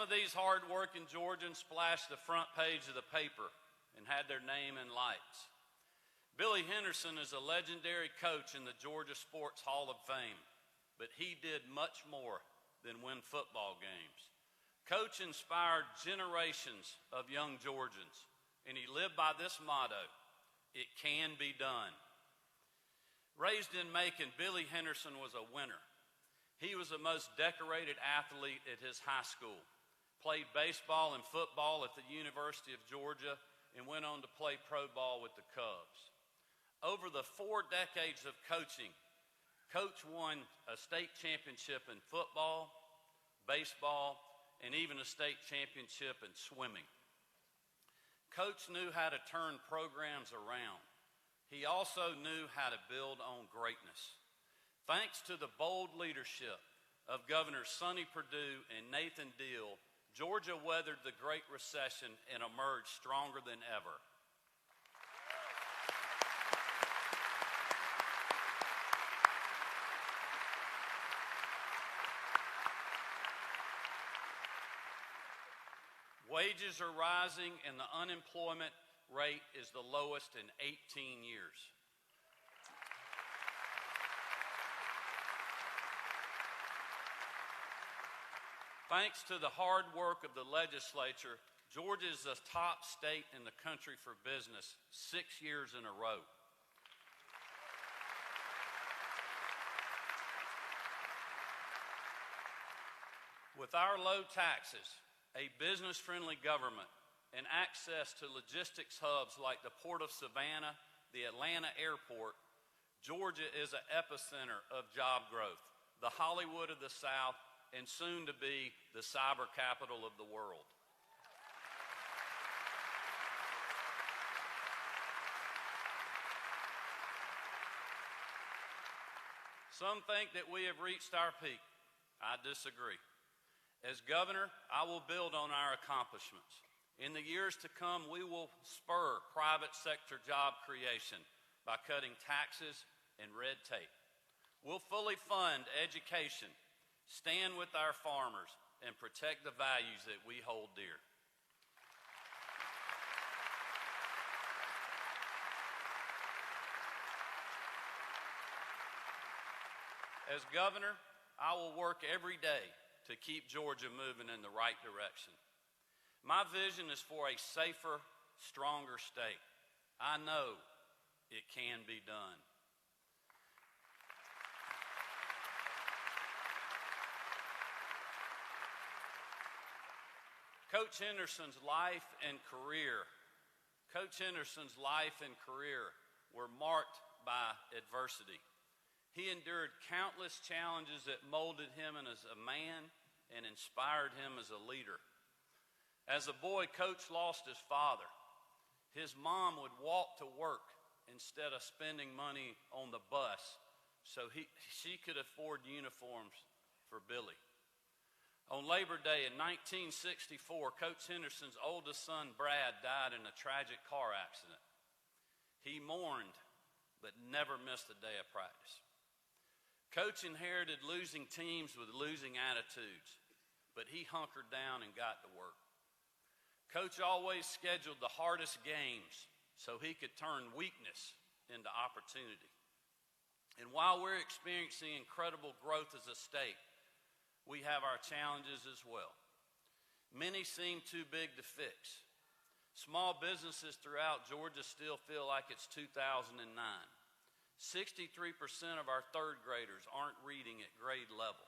Speaker 9: of these hard-working Georgians splashed the front page of the paper and had their name in lights. Billy Henderson is a legendary coach in the Georgia Sports Hall of Fame, but he did much more than win football games. Coach inspired generations of young Georgians, and he lived by this motto: it can be done. Raised in Macon, Billy Henderson was a winner. He was the most decorated athlete at his high school, played baseball and football at the University of Georgia, and went on to play pro ball with the Cubs. Over the 4 decades of coaching, Coach won a state championship in football, baseball, and even a state championship in swimming. Coach knew how to turn programs around. He also knew how to build on greatness. Thanks to the bold leadership of Governors Sonny Perdue and Nathan Deal, Georgia weathered the Great Recession and emerged stronger than ever. Wages are rising and the unemployment rate is the lowest in 18 years. Thanks to the hard work of the legislature, Georgia is the top state in the country for business 6 years in a row. With our low taxes, a business-friendly government, and access to logistics hubs like the Port of Savannah, the Atlanta Airport, Georgia is an epicenter of job growth, the Hollywood of the South, and soon to be the cyber capital of the world. Some think that we have reached our peak. I disagree. As governor, I will build on our accomplishments. In the years to come, we will spur private sector job creation by cutting taxes and red tape. We'll fully fund education, stand with our farmers, and protect the values that we hold dear. As governor, I will work every day to keep Georgia moving in the right direction. My vision is for a safer, stronger state. I know it can be done. Coach Henderson's life and career were marked by adversity. He endured countless challenges that molded him as a man and inspired him as a leader. As a boy, Coach lost his father. His mom would walk to work instead of spending money on the bus so she could afford uniforms for Billy. On Labor Day in 1964, Coach Henderson's oldest son, Brad, died in a tragic car accident. He mourned, but never missed a day of practice. Coach inherited losing teams with losing attitudes, but he hunkered down and got to work. Coach always scheduled the hardest games so he could turn weakness into opportunity. And while we're experiencing incredible growth as a state, we have our challenges as well. Many seem too big to fix. Small businesses throughout Georgia still feel like it's 2009. 63% of our third graders aren't reading at grade level.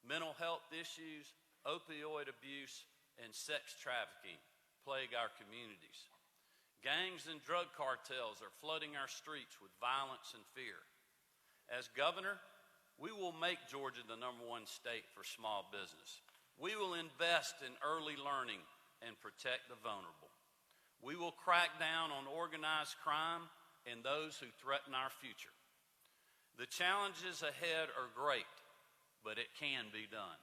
Speaker 9: Mental health issues, opioid abuse, and sex trafficking plague our communities. Gangs and drug cartels are flooding our streets with violence and fear. As governor, we will make Georgia the #1 state for small business. We will invest in early learning and protect the vulnerable. We will crack down on organized crime and those who threaten our future. The challenges ahead are great, but it can be done.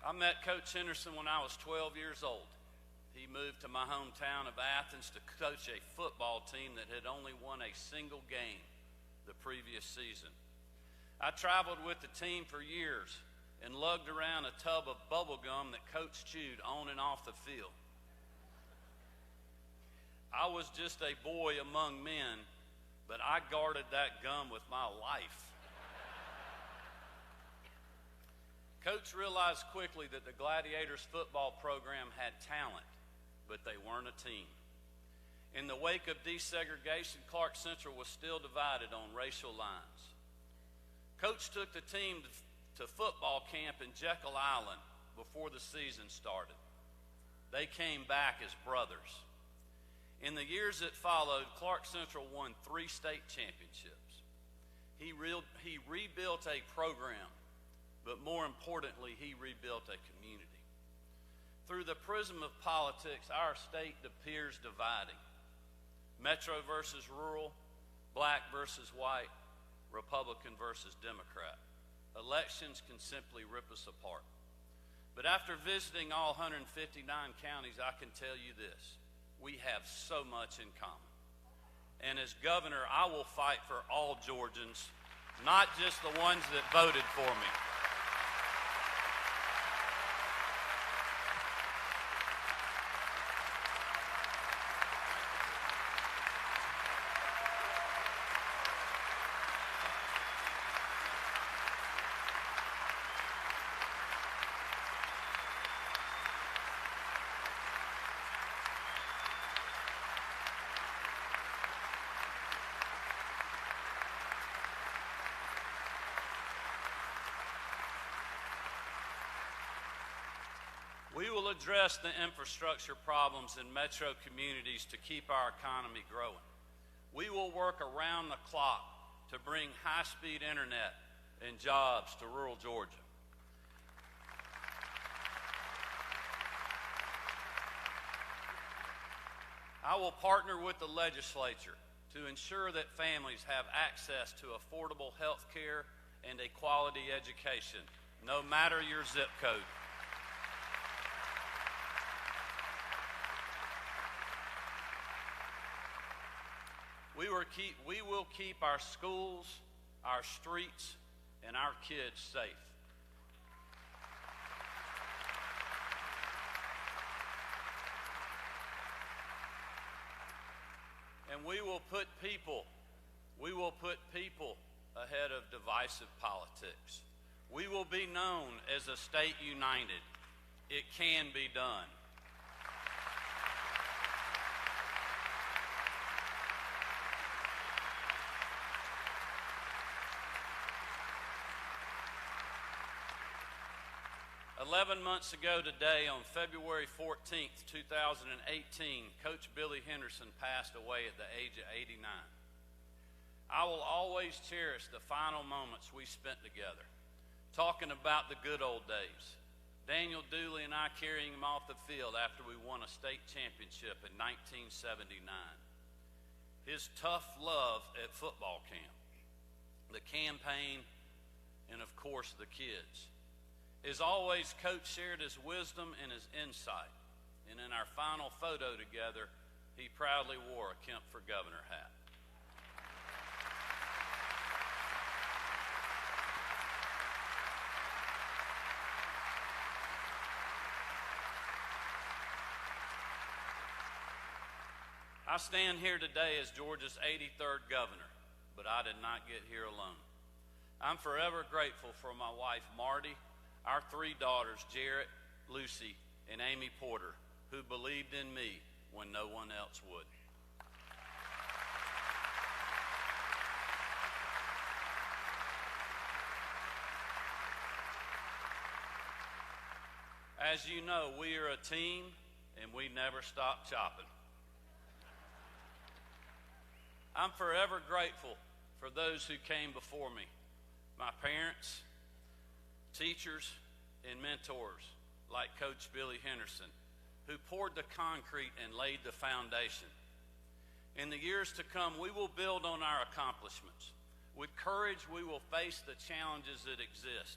Speaker 9: I met Coach Henderson when I was 12 years old. He moved to my hometown of Athens to coach a football team that had only won a single game the previous season. I traveled with the team for years and lugged around a tub of bubble gum that Coach chewed on and off the field. I was just a boy among men, but I guarded that gum with my life. Coach realized quickly that the Gladiators football program had talent, but they weren't a team. In the wake of desegregation, Clark Central was still divided on racial lines. Coach took the team to football camp in Jekyll Island before the season started. They came back as brothers. In the years that followed, Clark Central won 3 state championships. He rebuilt a program, but more importantly, he rebuilt a community. Through the prism of politics, our state appears dividing. Metro versus rural, black versus white, Republican versus Democrat. Elections can simply rip us apart. But after visiting all 159 counties, I can tell you this: we have so much in common. And as governor, I will fight for all Georgians, not just the ones that voted for me. We will address the infrastructure problems in metro communities to keep our economy growing. We will work around the clock to bring high-speed internet and jobs to rural Georgia. I will partner with the legislature to ensure that families have access to affordable health care and a quality education, no matter your zip code. We will keep our schools, our streets, and our kids safe. And we will put people ahead of divisive politics. We will be known as a state united. It can be done. "11 months ago today, on February 14th, 2018, Coach Billy Henderson passed away at the age of 89. I will always cherish the final moments we spent together, talking about the good old days, Daniel Dooley and I carrying him off the field after we won a state championship in 1979. His tough love at football camp, the campaign, and of course the kids. As always, Coach shared his wisdom and his insight. And in our final photo together, he proudly wore a Kemp for Governor hat. I stand here today as Georgia's 83rd governor, but I did not get here alone. I'm forever grateful for my wife, Marty, our 3 daughters, Jarrett, Lucy, and Amy Porter, who believed in me when no one else would. As you know, we are a team, and we never stop chopping. I'm forever grateful for those who came before me, my parents, teachers, and mentors like Coach Billy Henderson, who poured the concrete and laid the foundation. In the years to come, we will build on our accomplishments. With courage, we will face the challenges that exist.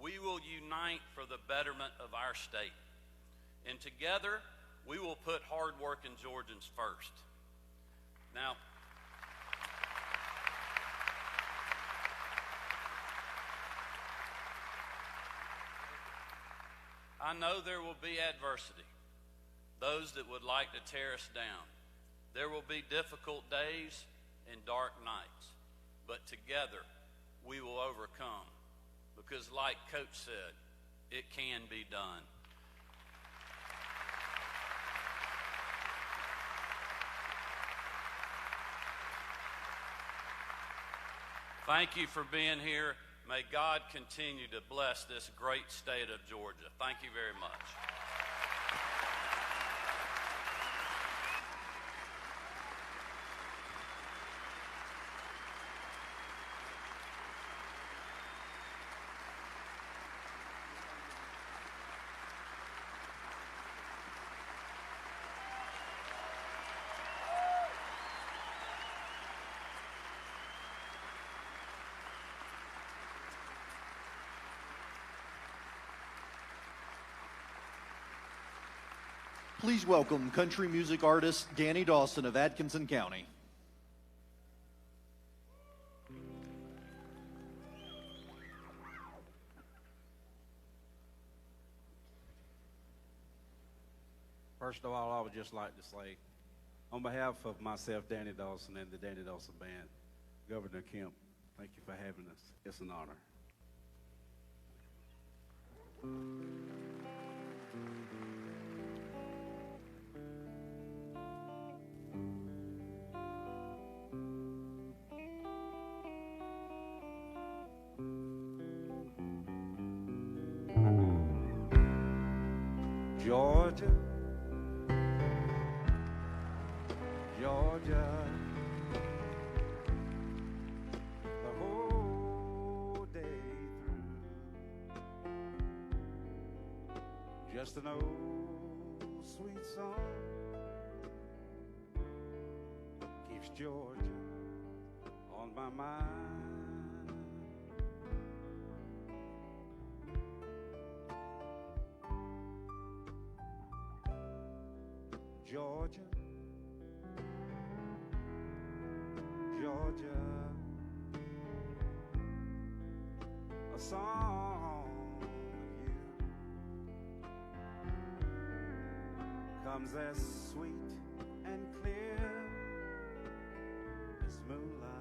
Speaker 9: We will unite for the betterment of our state. And together, we will put hard-working Georgians first. Now, I know there will be adversity, those that would like to tear us down. There will be difficult days and dark nights, but together we will overcome, because like Coach said, it can be done. Thank you for being here. May God continue to bless this great state of Georgia. Thank you very much.
Speaker 2: Please welcome country music artist Danny Dawson of Atkinson County.
Speaker 17: First of all, I would just like to say, on behalf of myself, Danny Dawson, and the Danny Dawson Band, Governor Kemp, thank you for having us. It's an honor. Georgia, Georgia, the whole day through, just an old sweet song keeps Georgia on my mind. Georgia, Georgia, a song of you comes as sweet and clear as moonlight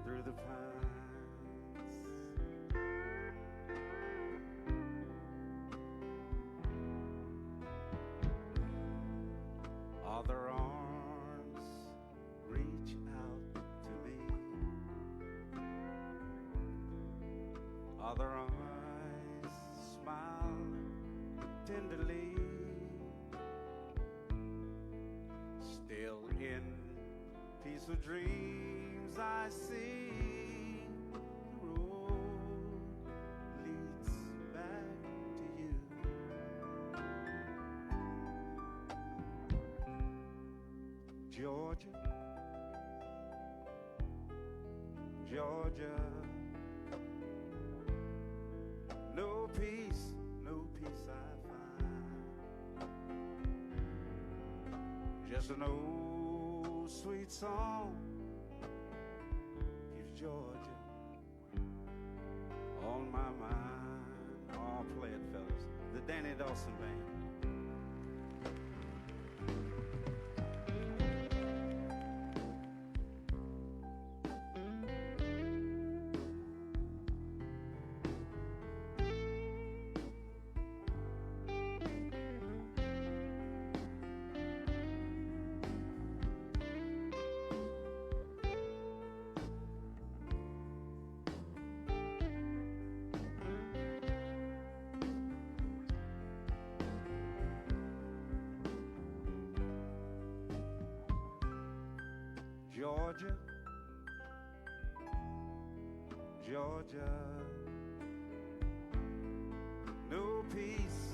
Speaker 17: through the pines. Other arms reach out to me. Other eyes smile tenderly. Still in peaceful dreams I see the road leads Georgia, Georgia. No peace I find. Just an old sweet song keeps Georgia on my mind. Oh, play it, fellas. The Danny Dawson Band. Georgia, Georgia, no peace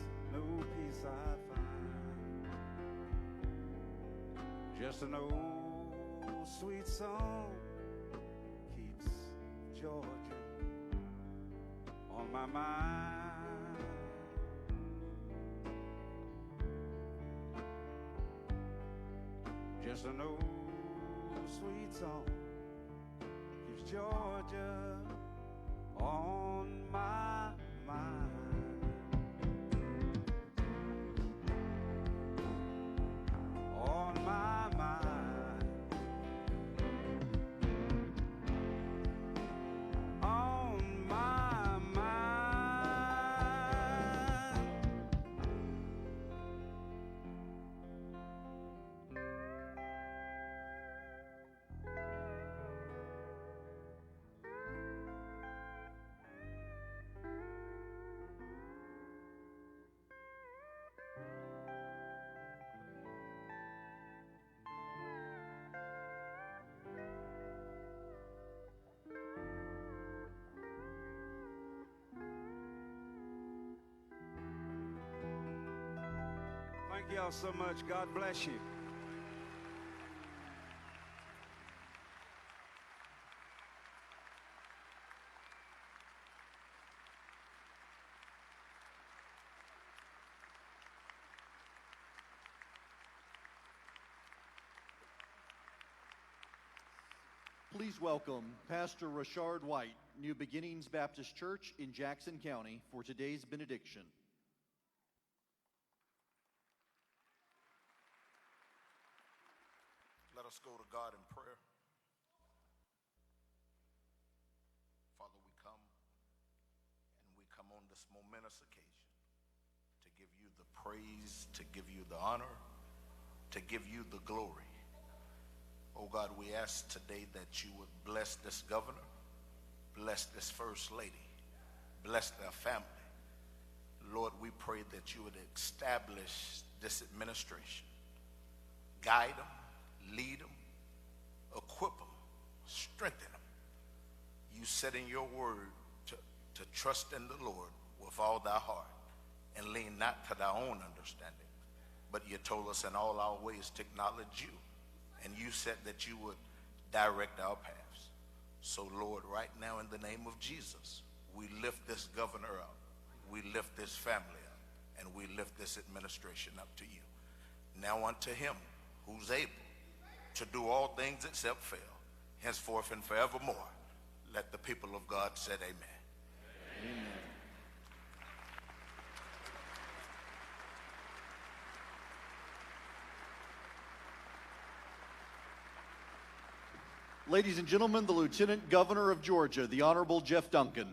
Speaker 17: I find. Just an old sweet song keeps Georgia on my mind. Just an old sweet song keeps Georgia on my mind. On my mind. On my mind. Thank y'all so much. God bless you.
Speaker 2: Please welcome Pastor Rashard White, New Beginnings Baptist Church in Jackson County, for today's benediction.
Speaker 10: Let us go to God in prayer. Father, we come on this momentous occasion to give you the praise, to give you the honor, to give you the glory. Oh God, we ask today that you would bless this governor, bless this first lady, bless their family. Lord, we pray that you would establish this administration, guide them, lead them, equip them, strengthen them. You said in your word to trust in the Lord with all thy heart and lean not to thy own understanding, but you told us in all our ways to acknowledge you, and you said that you would direct our paths. So Lord, right now in the name of Jesus, we lift this governor up, we lift this family up, and we lift this administration up to you. Now unto him who's able to do all things except fail, henceforth and forevermore. Let the people of God say amen.
Speaker 2: Amen. Ladies and gentlemen, the Lieutenant Governor of Georgia, the Honorable Jeff Duncan.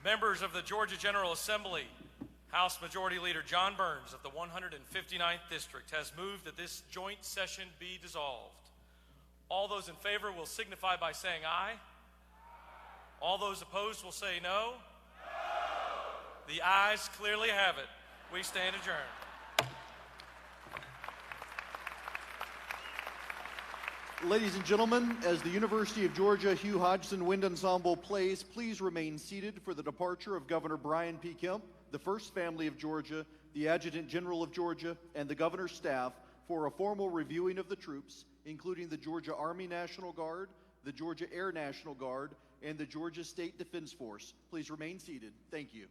Speaker 11: Members of the Georgia General Assembly, House Majority Leader John Burns of the 159th District has moved that this joint session be dissolved. All those in favor will signify by saying aye. All those opposed will say no. The ayes clearly have it. We stand adjourned.
Speaker 2: Ladies and gentlemen, as the University of Georgia Hugh Hodgson Wind Ensemble plays, please remain seated for the departure of Governor Brian P. Kemp, the first family of Georgia, the Adjutant General of Georgia, and the Governor's staff for a formal reviewing of the troops, including the Georgia Army National Guard, the Georgia Air National Guard, and the Georgia State Defense Force. Please remain seated. Thank you.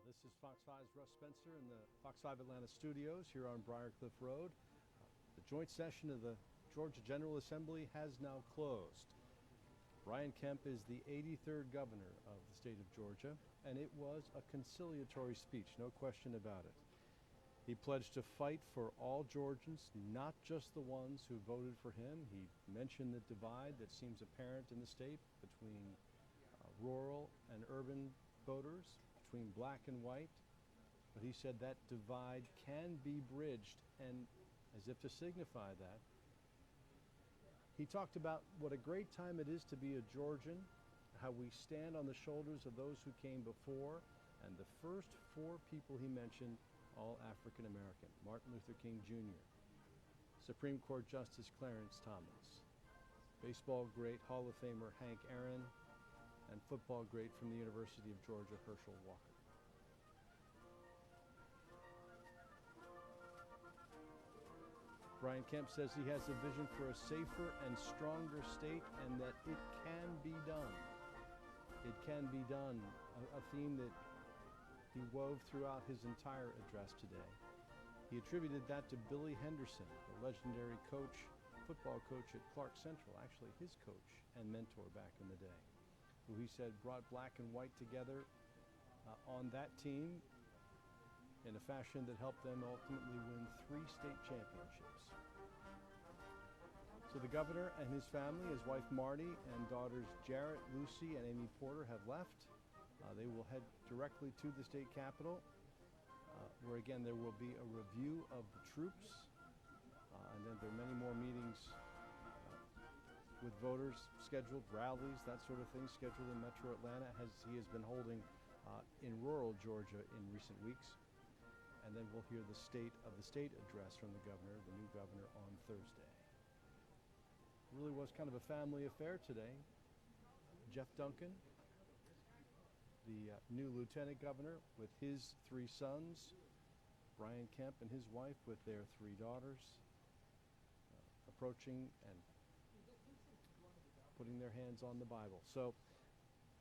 Speaker 1: This is Fox 5's Russ Spencer in the Fox 5 Atlanta studios here on Briarcliff Road. The joint session of the Georgia General Assembly has now closed. Brian Kemp is the 83rd governor of the state of Georgia, and it was a conciliatory speech, no question about it. He pledged to fight for all Georgians, not just the ones who voted for him. He mentioned the divide that seems apparent in the state between rural and urban voters, between black and white. But he said that divide can be bridged, and as if to signify that, he talked about what a great time it is to be a Georgian, how we stand on the shoulders of those who came before, and the first four people he mentioned, all African American: Martin Luther King Jr., Supreme Court Justice Clarence Thomas, baseball great Hall of Famer Hank Aaron, and football great from the University of Georgia, Herschel Walker. Brian Kemp says he has a vision for a safer and stronger state, and that it can be done. It can be done, a theme that he wove throughout his entire address today. He attributed that to Billy Henderson, the legendary coach, football coach at Clark Central, actually his coach and mentor back in the day, who he said brought black and white together on that team in a fashion that helped them ultimately win 3 state championships. So the governor and his family, his wife Marty, and daughters Jarrett, Lucy, and Amy Porter have left. They will head directly to the state capitol, where again there will be a review of the troops, and then there are many more meetings with voters scheduled, rallies, that sort of thing, scheduled in Metro Atlanta, as he has been holding in rural Georgia in recent weeks. And then we'll hear the state of the state address from the governor, the new governor, on Thursday. It really was kind of a family affair today. Jeff Duncan, the new lieutenant governor, with his 3 sons, Brian Kemp and his wife with their 3 daughters, approaching and putting their hands on the Bible. So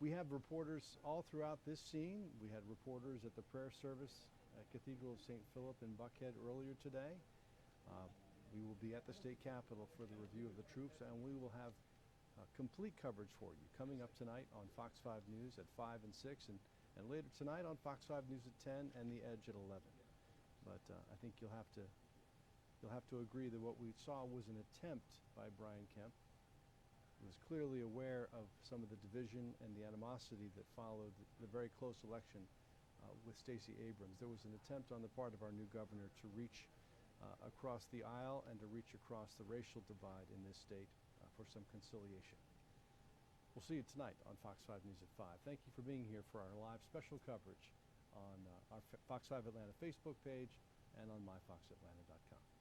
Speaker 1: we have reporters all throughout this scene. We had reporters at the prayer service at Cathedral of St. Philip in Buckhead earlier today. We will be at the state capitol for the review of the troops, and we will have complete coverage for you coming up tonight on Fox 5 News at 5 and 6, and later tonight on Fox 5 News at 10 and The Edge at 11. But I think you'll have to agree that what we saw was an attempt by Brian Kemp, who was clearly aware of some of the division and the animosity that followed the very close election with Stacey Abrams. There was an attempt on the part of our new governor to reach across the aisle and to reach across the racial divide in this state for some conciliation. We'll see you tonight on Fox 5 News at 5. Thank you for being here for our live special coverage on our Fox 5 Atlanta Facebook page and on myfoxatlanta.com.